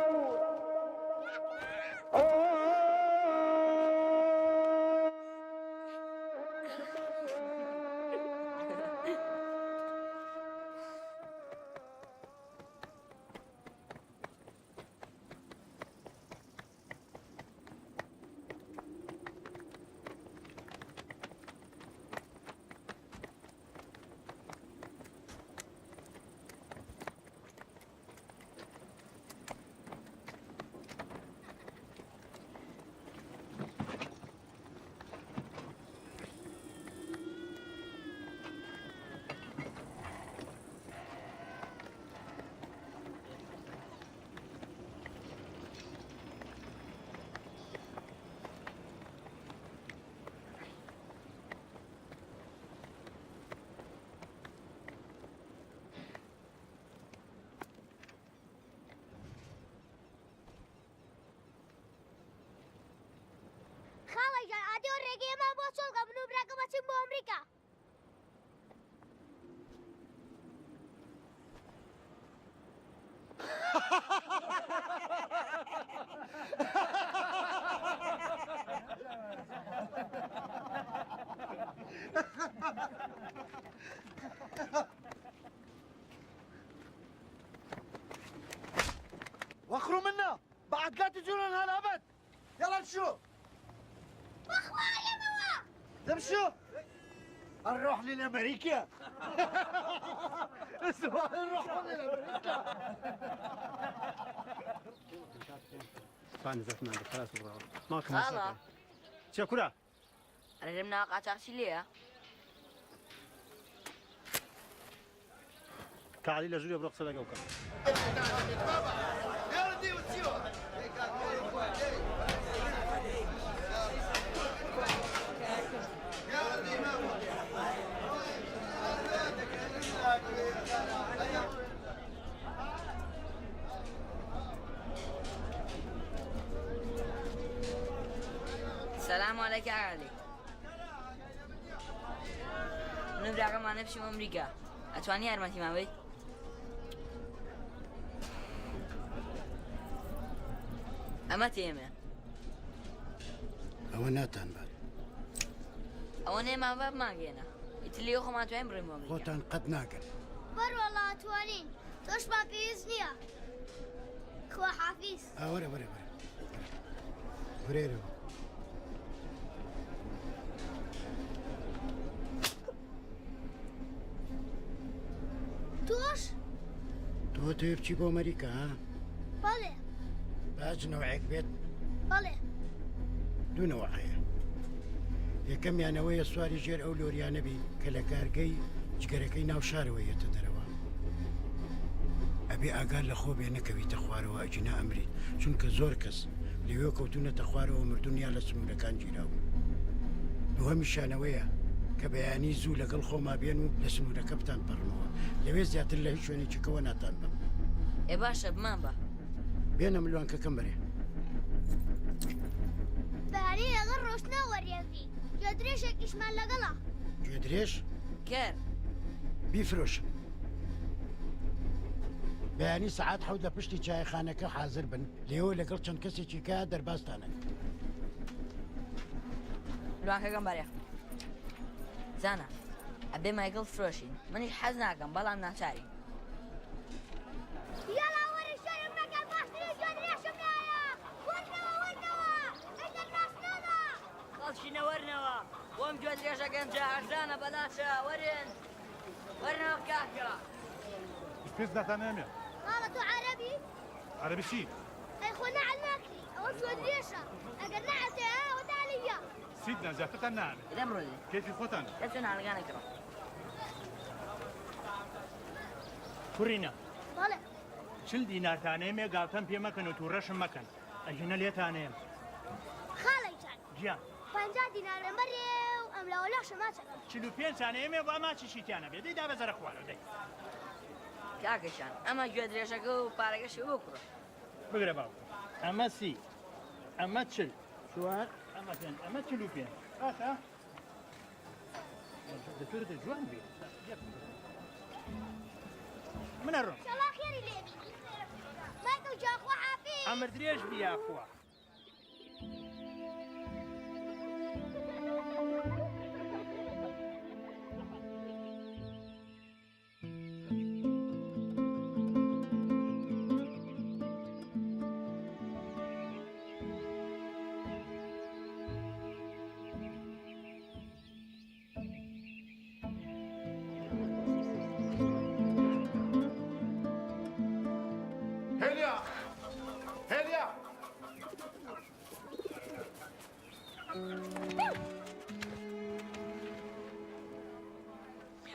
وخروا منا بعد لا تجونا هالابد. يلا نشوف. واخويا ماما نمشوا نروح للامريكا. اسمع نروح للامريكا. فان زفنا عندك خلاص ماكم هلا شكرا. رجمنا قاطع ليه تعالي لجوليا برقص لك وكا. السلام عليك يا علي. نبرع ما نمشي أمريكا. أتواني أرمتي ما بي. أما تيمة. ئەوە ناتانبات ئەوە نێمان باب ماگەێنە ئیتلی خۆمان توانین بڕێم ئەمریکا خۆتان قەت ناکەن بەروەڵا توانین تۆشمان پێویست نییە خوا حافیز وەرە ورێرەوە تۆش تۆ توێ بچی بۆ ئەمریکا ها بەڵێ باج نەوەیەک بێت بەڵێ دوو نەوە هەیە یەکەمیانەوەیە سواری ژێر ئەو لۆریانە بی کە لە کارگەی جگەرەکەی ناو شارەوە یەتە دەرەوە ئەبێ ئاگار لە خۆ بێ نەکەویتە خوارەوە ئەجینا ئەمری چونکە زۆر کەس لەوێ کەوتونەتە خوارەوە مردونیا لە سنوورەکان گیراون دووەمیشانەوەیە کە بەیانی زوو لەگەڵ خۆما بێن و لە سنوورەکە بتان پەڕنەوە لەوێ زیاتر لە هیچ شوێنێکیکەوە ناتان بم ێ باشە بمان بە بێنە ملوانکەکەم بەرێ بەیانی لەگەڵ ڕۆشنە وەریەگری گوێ درێژێکیشمان لەگەڵا گوێ درێژ کەر بیفرۆشن بەیانی سەعات حەوت لە پشتی چایخانەکە حازر بن لێەوە لەگەڵ چەند کەسێکی کە دەرباستانن لوانکەکەم بەرێ زانە ئەبێ مایگەڵ فرۆشین منیش حەز ناکەم بەڵام ناچاری یاڵا وەرە شەرم نەکەن باشترە گوێ درێژم نایە وەرنەوە ئەیدە ڕاستنەدا خەڵچینە وەرنەوە بۆم گوێ درێژەکەم جاهەرزانە بەلاشە وەرنەوە کاکە پێست داتانێمێ ماڵە تۆ عەرەبی عەرەبی چی؟ ئەی خۆ نەعەل ناکری ئەوە گوێ درێژە ئەگەر نەعەتێ ئەوە دالیە سیدنا زیاترتان نامێ دەمڕۆدی کەیفی خۆتان دەچۆن هەڵگانەکەڕە کوڕینە بەڵێ چل دینارتانەیەمێ گاوتەم پێ مەکەن و تووڕەشم مەکەن ئەژینە لێتانەیەم خاڵەیجان گیان 50 دینارە مەرێ و ئەم لاوە لاشە ماچەکەم 45 سانەیەمێ بۆ ماچی شیتیانە بێ دەی دابەزەرە خوارەوە دەی کاکەشان ئەمە گوێ درێژەکە و پارەکەشی بۆ کوڕە بگرە باو ئەمە سی ئەمە چل چوار ئەمە پێنج ئەمە 45 باشە دەتوێتە جوان بێت منە ڕۆم شەڵا خێری لێبی مایکەڵ جاخوا حافیز ئەمر درێژ بیاخوا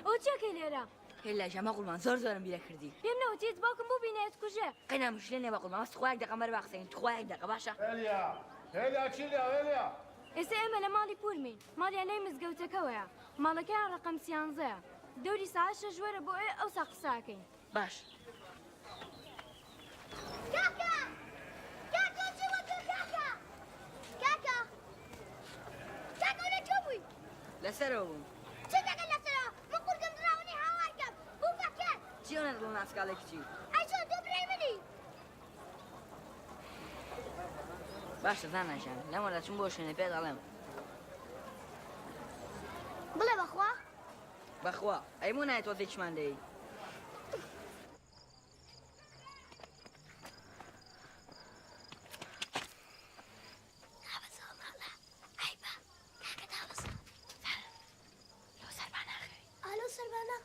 ئەو چیەکەی لێرە هێلا ژەمە قوڵمان زۆرم بیرە کردی پێم نەوتیت باوکم بوو بینێت کوژێ قەینا مشلێنێ بە قوڵمان وەست خوایەک دەقەمەر باخسەین خوایەک دەقە باشە ئێستا ئێمە لە ماڵی پورمین ماڵیانەی مزگەوتەکەوەیە ماڵەکەیان ڕقم سیانزەیە دەوری ساعت 6 ژوەرە بۆ ئەوسا قساکەین باش کاکە کاکە چی وەتە کاکە کاکە کاکە لەکوێ بووی لەسەرەوە بووم چی دەکەن لەسەرەوە من قورگم دراوەنی هاوارکەم بوو بەکەن چیۆنە دڵ ناسکالێکی چی ئەی چۆن تۆ برای منی باشە زاناشان لەم وەرە چم بۆ شوێنە پێ دەڵێم بڵێ بەخوا بەخوا ئەیموو نایە تۆ تێکمان دەی ئالۆ سەربانە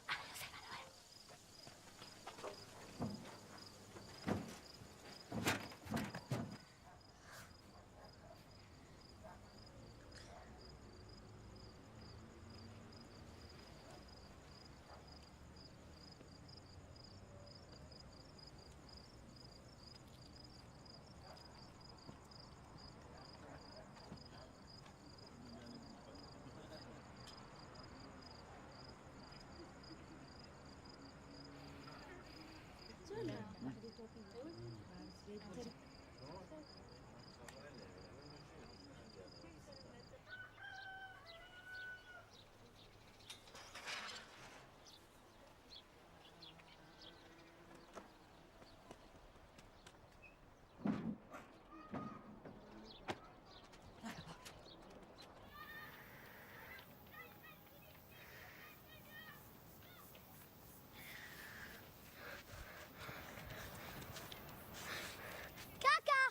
کاکە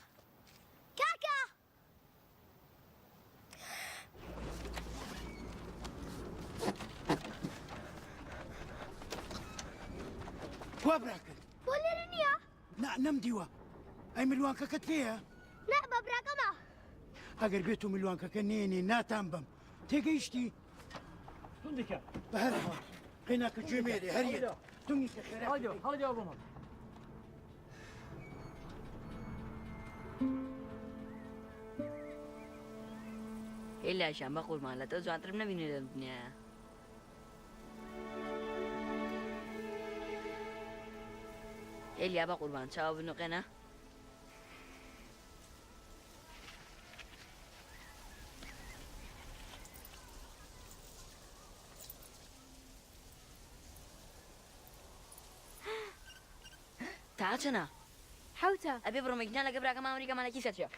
کاکە وا براکرد بۆ لێرە نییە نەمدیوە ئەی ملوانکەکەت پێیە نا بە براکەمە ئەگەر بێت و ملوانکەکە نێنێ ناتان بم تێگەیشتی بە هەر حاڵ قێناکە گوێمێرێ هەریە تونی کە خێرا هەڵجا بۆمە هێلاشان بە قورمان لە تۆ جوانترم نەبینێ لە دنیایە هێلیا بە قوربان چاوە بنوقێنە تا چەنە حوتە ئەبێ بڕۆمەگینا لەگە براکەم ئەمریکامانەکی سەرچە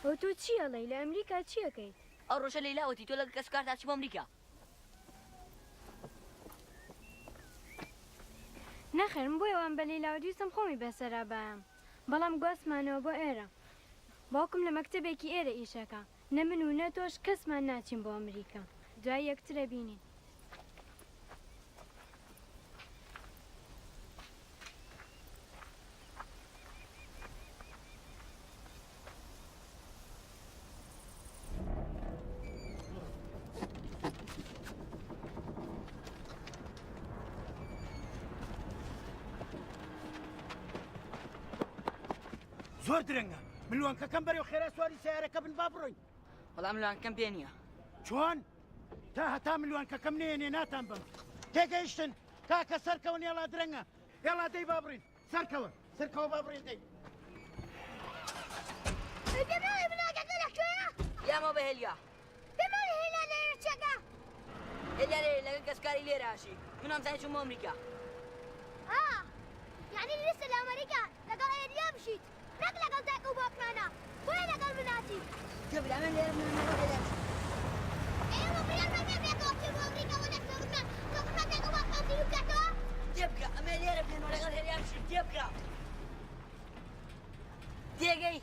ئەو تۆ چییە لەی لە ئەمریکا چیەکەیت ئەو ڕۆژە لەیلاوەتی تۆ لەگە کەس کار تا چی بۆ ئەمریکا نەخێرم بۆ ئەوان بە لەیلاوە دووستم خۆمی بەسەرا بایەم بەڵام گواستمانەوە بۆ ئێرە باوکم لە مەکتەبێکی ئێرە ئیشەکە نە من و نە تۆش کەسمان ناچین بۆ ئەمریکا دوای یەکترە بینین زۆر درەنگە ملوانکەکەم بەرەو خێرا سواری سیارەکە بن با بڕۆین بەڵام لەوانکەم پێ نییە چۆن تا هەتا ملوانکەکەم نێنێ ناتان بم تێگەیشتن کاکە سەرکەون ێڵا درەنگە ێڵا دەی با بڕین سەرکەوە با بڕین دەی پێماڵی بلاگەکە لەکوێیە یامەوە بە هێلیا پێماڵی هێلا لێرە چەکە هێلیا لێرە لەگەڵ کەسکاری لێراشی من ئەمزانی چووم بۆ ئەمریکا یعنی لسه لە ئەمریکا لەگەڵ ئێریا بشیت نەک لەگەڵ دایک و باوکمانە بۆیە لەگەڵ مناچی تێبرا من لێرە من ئێوە بریانمان پێ بێتەوە چێ بۆ ئەمریکا و نەک دۆکمان دایک و باوکمان زیرو بکاتەوە تێبکە ئەمە لێرە بێنەوە لەگەڵ هێلیا بشین تێبکە تێگەی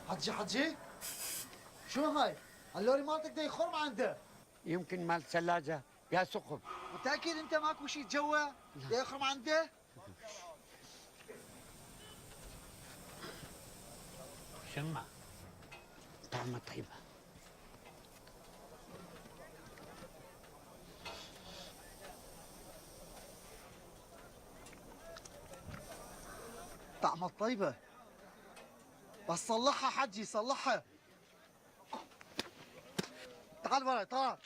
حجي شو هاي؟ اللوري مالتك ده يخرم عنده. يمكن مال الثلاجة يا سخن. متأكد أنت ماكو شيء جوا؟ ده يخرم عنده؟ شمع طعمة طيبة. طعمة طيبة. بس صلحها حجي صلحها. تعال وراي تعال.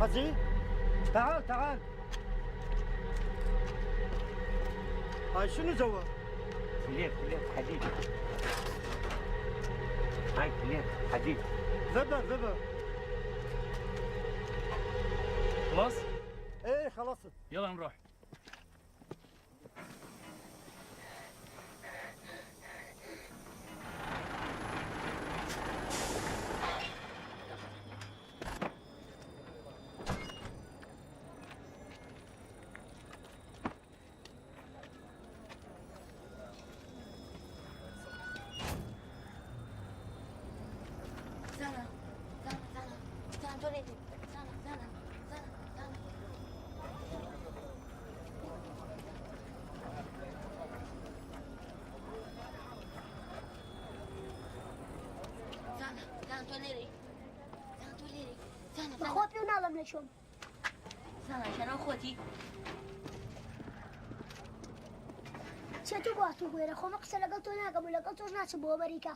حجي تعال تعال. هاي شنو جوا؟ كليب حديد. هاي كليب حديد. ذبر خلاص؟ ايه خلصت. يلا نروح. بخوت وناڵە لە شۆم زاناشەنەوە خۆتی چێتو بواتو گوێرە خۆمە قسە لەگەڵ تۆ ناکەم و لەگەڵ تۆش ناچم بۆ ئەمریکا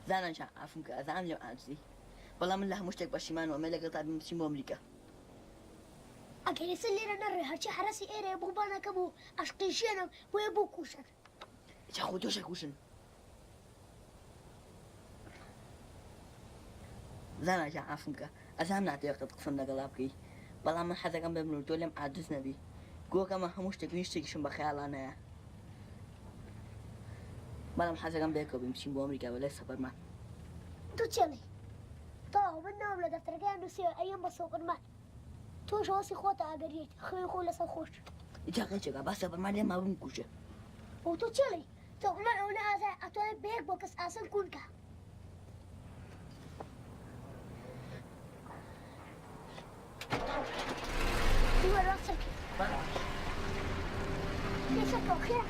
زاناشە ئافم کە ئەزانم لێم ئاجزی بەڵام من لە هەموو شتێک پەشیمانەوە لەگەڵ تا بچین بۆ ئەمریکا ئەگەری سەر لێرە نەڕێ هەرچی حرەسی ئێرەیە بوو بانەکە بوو ئەشقیشێنم بۆیە بوو کوشن جا خۆ تۆشە کوشن زاناشە ئافم کە ئەزان ناتەوێت قسەم لەگەڵا بکەی بەڵام من حەزەکەم بمرم تۆ لێم عاجز نەبی گۆکەمە هەموو شتێک هیچ شتێکیشم بە خەیاڵانەیە بەڵام حەزەکەم بێکەوە بچین بۆ ئەمریکا بەلای سەفەرمان تو چێڵی تاو من نام لە دەفتەرەکەیان نووسیوە ئەیەم بە سەفەرمان تۆش هەوەسی خۆتە ئاگەریت خوێن خۆ لەسەر خۆش جا قەچێکە با سەفەرمان لێم ما بمکوژە بۆ تۆ چێڵی تۆ عومەر ئەو لە ئازای ئەتوانێت بەیەک بۆ کەس ئاسان کوونکە خير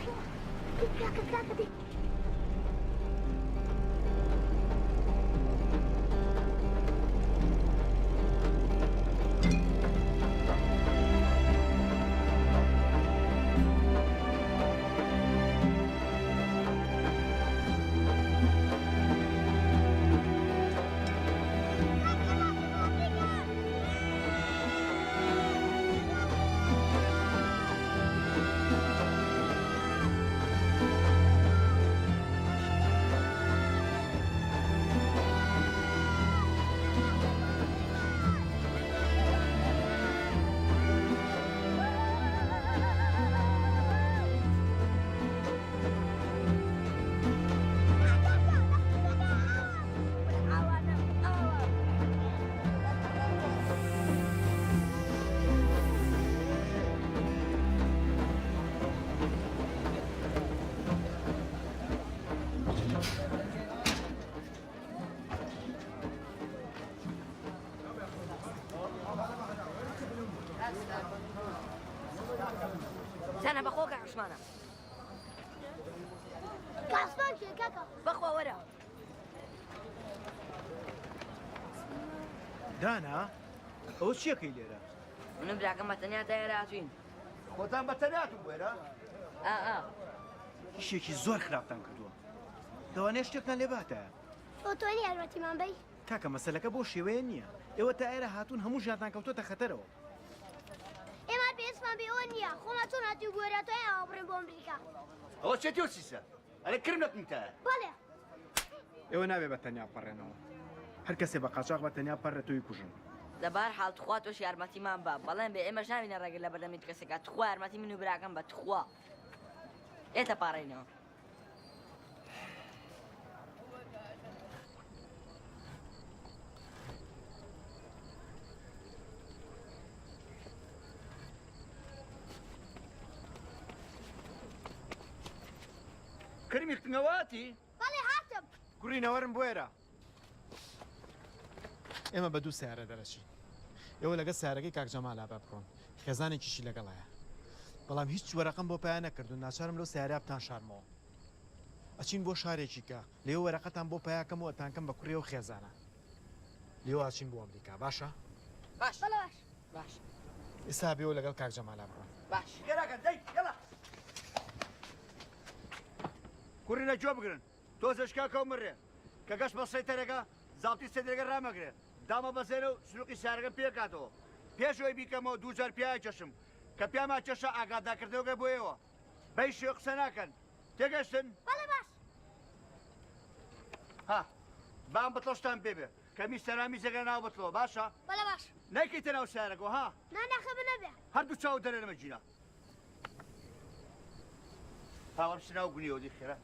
بەشمانە کاسمان کێ کاکە بەخوا وەرە دانا ئەوە چیەکەی لێرە منم براکەم بەتەنیا دایێرە هاتوین خۆتان بەتەنیاتون بوێرە شتێکی زۆر خراپتان کردووە دەوانێت شتێکتان لێ باتایە ئۆتۆنی یارمەتیمان بەی کاکە مەسەلەکە بۆ شێوەیە نییە ئێوە تا ئێرە هاتوون هەموو ژیانتان کەوتۆتە خەتەرەوە ئێمە پێویستمان بێ ئەوە نییە خۆمان چۆن هاتووی گوێرە تۆ ئێوە بڕێن بۆ ئەمریکا ئەوە چێتی و چیسە ئەلێ کرمەتم تایە بەڵێ ئێوە نابێ بە تەنیا پەڕێنەوە هەر کەسێ بە قاچاق بە تەنیا پەڕێ تۆی کوژن لەبار حاڵتخوا تۆش یارمەتیمان بە بەڵێن بێ ئێمەش ناوینە ڕێگر لە بەردەمیت کەسێکە تخوا یارمەتی من و براکەم بە تخوا ئێتە پاڕێنەوە کرمی ختنەواتی بەڵێ هاتم کوڕینەوەرم بۆێرە ئێمە بە دوو سیارە دەرەچین ئێوە لەگە سیارەکەی کاکجەمالا بە بڕۆن خێزانێکیشی لەگەڵایە بەڵام هیچ وەرەقەم بۆ پایان نەکردو ناچارم لەو سیارە بتان شارمەوە ئەچین بۆ شارێکی کە لێو وەرەقەتان بۆ پایاکەم و ئەتانکەم بە کوڕێ و خێزانە لێو ئاچین بۆ ئەمریکا باشە باش بەڵێ باش باش ئێستا بێەوە لەگەڵ کاکجەمالا بڕۆن باش گەراکە دەی یەڵا کوڕینە جۆ بگرن تۆزەشکا کەومڕێ کە گەشت بە سەیتەرەکە زاڵتی سێدرەکە ڕامەگرێ دامە بەزێرە و سلوقی سارەکە پێکاتەوە پێشەوەی بیکەمەوە دووجار پیاە چەشم کە پیاما چەشە ئاگاداکردنەوەگە بۆ ئێوە بەی شێ قسە ناکەن تێگەشتن بەڵێ باش ها بام بەتڵشتان پێبێ کەمی سەرامی جێگە ناو بتڵەوە باشە بەڵێ باش نایکەیتە ناو سارەکەەوە ها ناناخە بنەبێ هەردوو چاو دەرێنەمە جینا هاوەرش ناو گونیەوە دی خێرە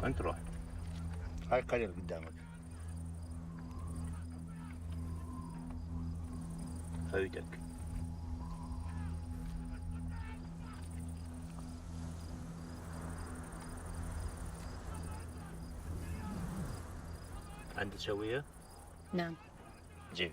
وين تروح؟ هاي قرية قدامك فايدك عندك شوية؟ نعم جيب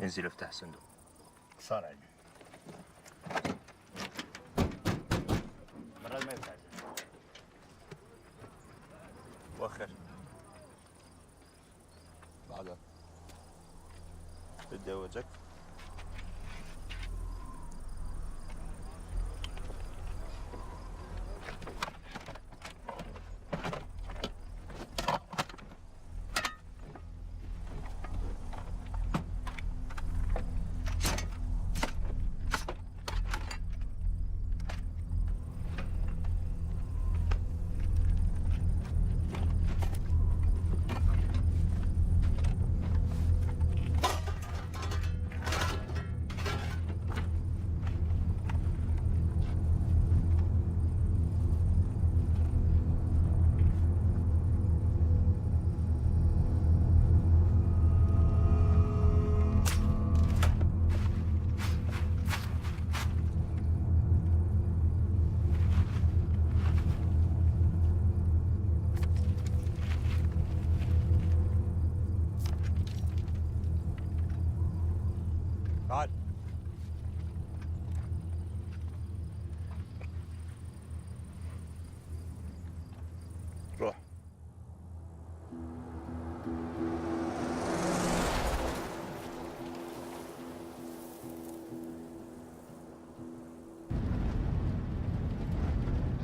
انزل افتح الصندوق صار عندي مرات ما يفتح وخر بعدها تتزوجك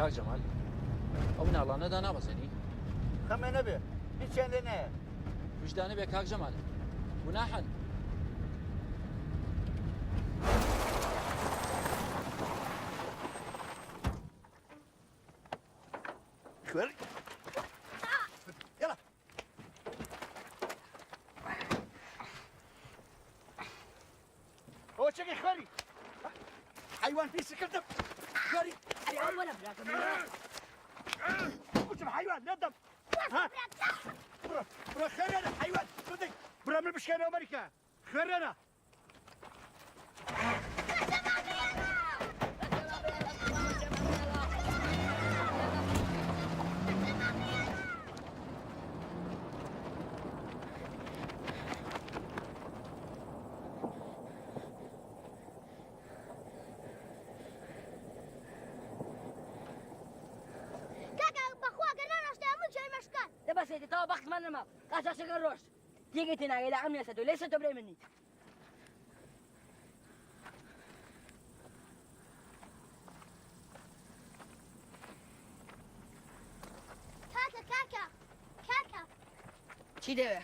کاک جەمال ئەو ناڵانەدا نابەزێنی خەمە نەبێ هیچیان لێ نایە وجدانە بێ کاک جەمال گوناحن خوێر يلا هو شكي خالي حيوان في سكرتم خالي حيوان ولا براكم وش حيوان ندم ها برا خيرنا حيوان صدق برا من بشكانه امريكا خيرنا سيدي تو بخت من ما قاعد شكل روش تيجي تناقي لا عم يسدوا ليش تبري مني كاكا كاكا كاكا چی دیوه؟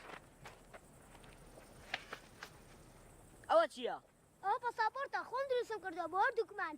او چیه؟ او پاسپورتا خون درستم کرده با هر دکمن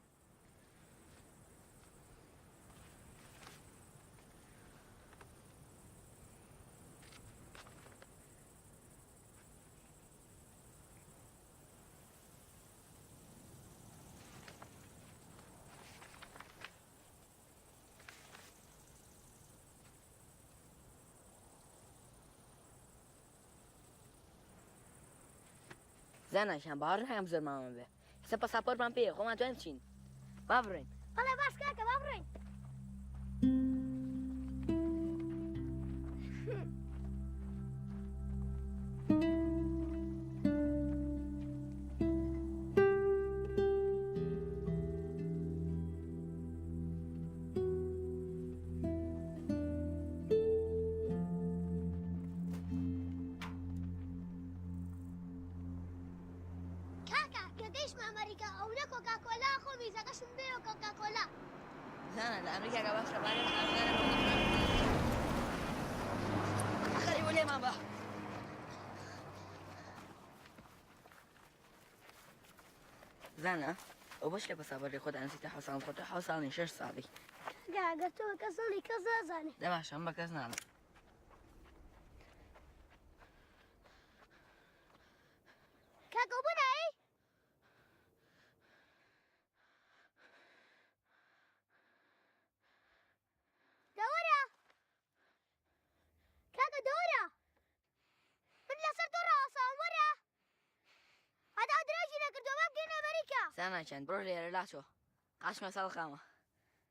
زنشم بهار هم زر مامان به حساب پاسپورت من پیه خب من تو هم چین بابرین بله باش کاکا بابرین زنه او باش لباس ابری خود انسیت حسن خود حسن 6 سالی اگر تو کسالی کس نزنی ده باشم با کس نزنی کاکا بونایی دورا کاکا دورا من لسر تو راسم ورا هذا أدراجي لك دوام دين أمريكا. سنة كان بروح لي رلاتو قاش مسألة خامة.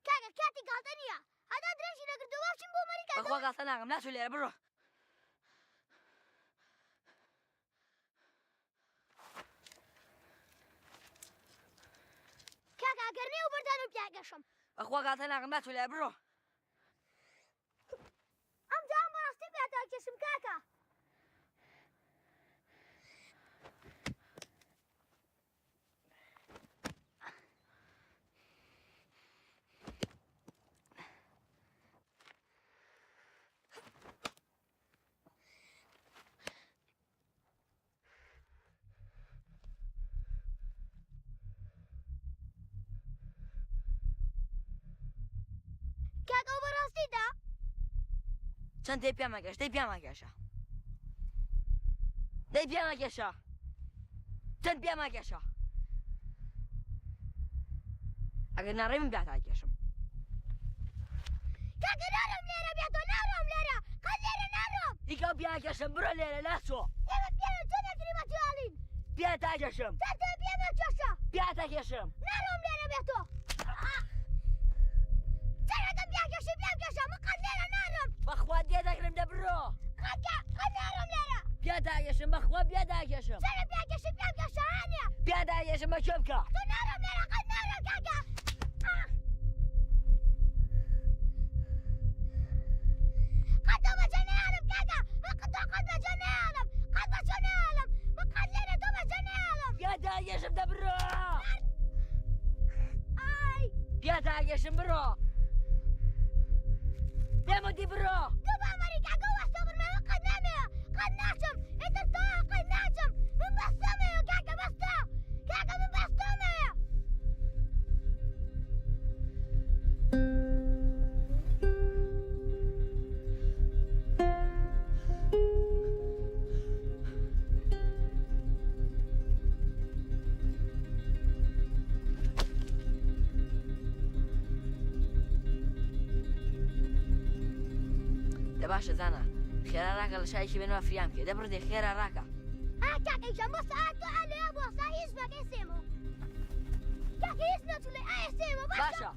كاكا كاتي قالتني هذا أدراجي لك دوام شنبو أمريكا. بخوا قالتنا عم لا تولي بروح. كاكا قرني وبردانو بيعقشم. بخوا قالتنا عم لا تولي بروح. أم جام براستي بيعتاقشم كاكا. چند دی پیام گشت دی پیام گشت دی پیام گشت چند پیام گشت اگر نریم بیاد گشتم کاکا نرم لیره بیاتو نرم لیره قد لیره نرم ایکا بیاد گشتم برو لیره لاسو لیره بیاد تو نتری با جوالین بیاد گشتم چند پیام گشت بیاد گشتم نرم لیره بیاتو چرا بیاد گشت من قد لیره نرم بخواد بیاد گشتم دبرو قد نرم لیره بیاد گشتم بخواد بیاد گشتم چرا بیاد گشت هانیه بیاد گشتم بچم که تو نرم لیره قد نرم کاکا قد تو بجنه علم کاکا قد بجنه علم قد بجنه علم من قد لیره تو بجنه علم بیاد گشتم دبرو آی بیاد گشتم برو دي برا دوب أمريكا جوا الصبر ما قد نامي قد ناشم أنت الطاقة قد ناشم من بسطامي كاكا بسطا كاكا من بسطامي باشە زانە خێرا ڕاکە لە شایشی بێنەوە فریام کێ دەبڕدێ خێرا ڕاکە كاكا جنبو ساعات قال يا ابو صايز ما اسمه كاكا يسنت لي اسمه باشا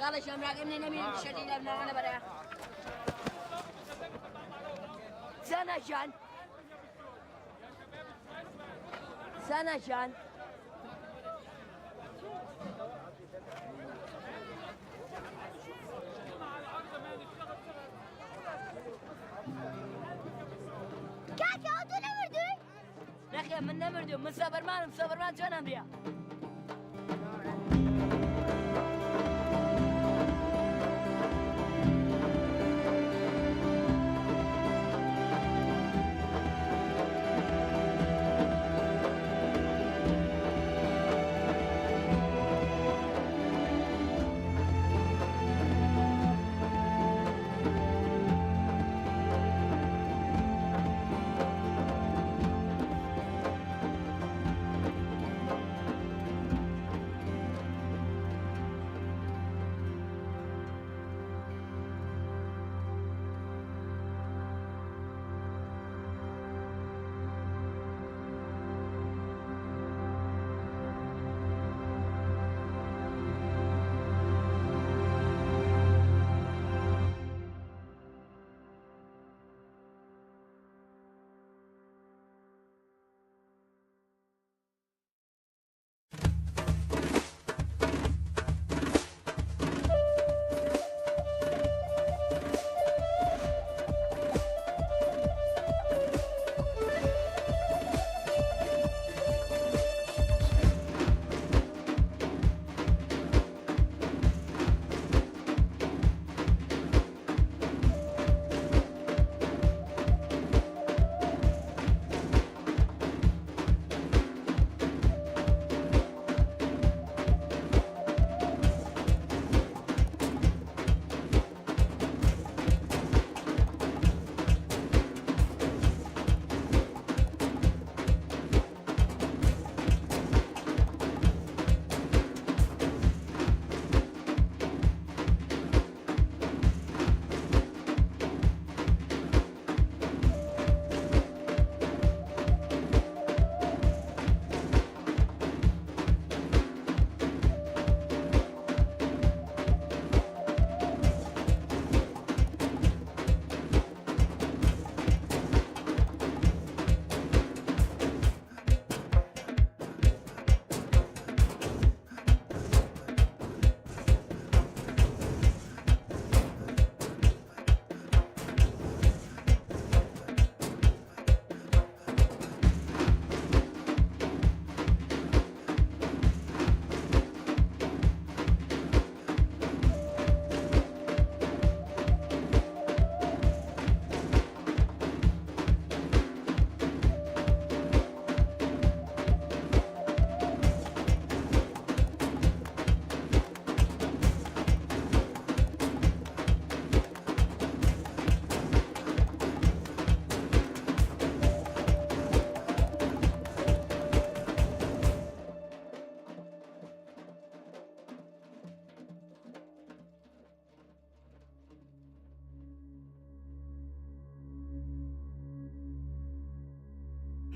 خالش امراق ابن نبي شديد ابن انا برا سنة جان سنة جان كاكا انتو نمردو نخيا من نمردو من صبرمان جان امريا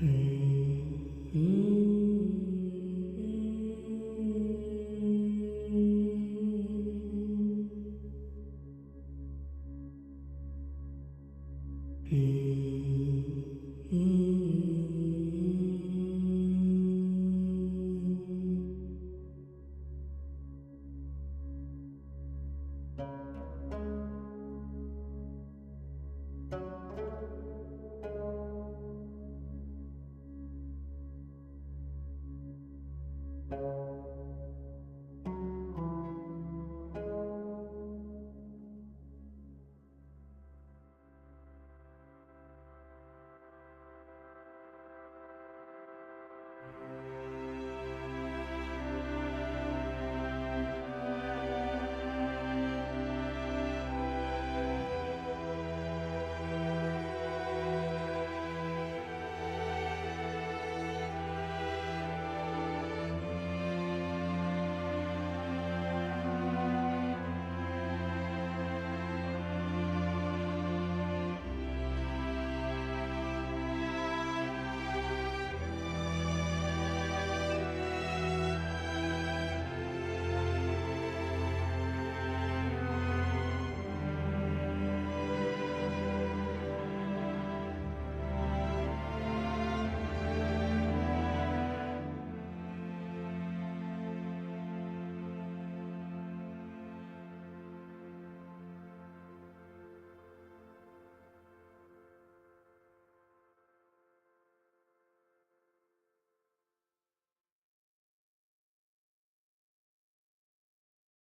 Mm.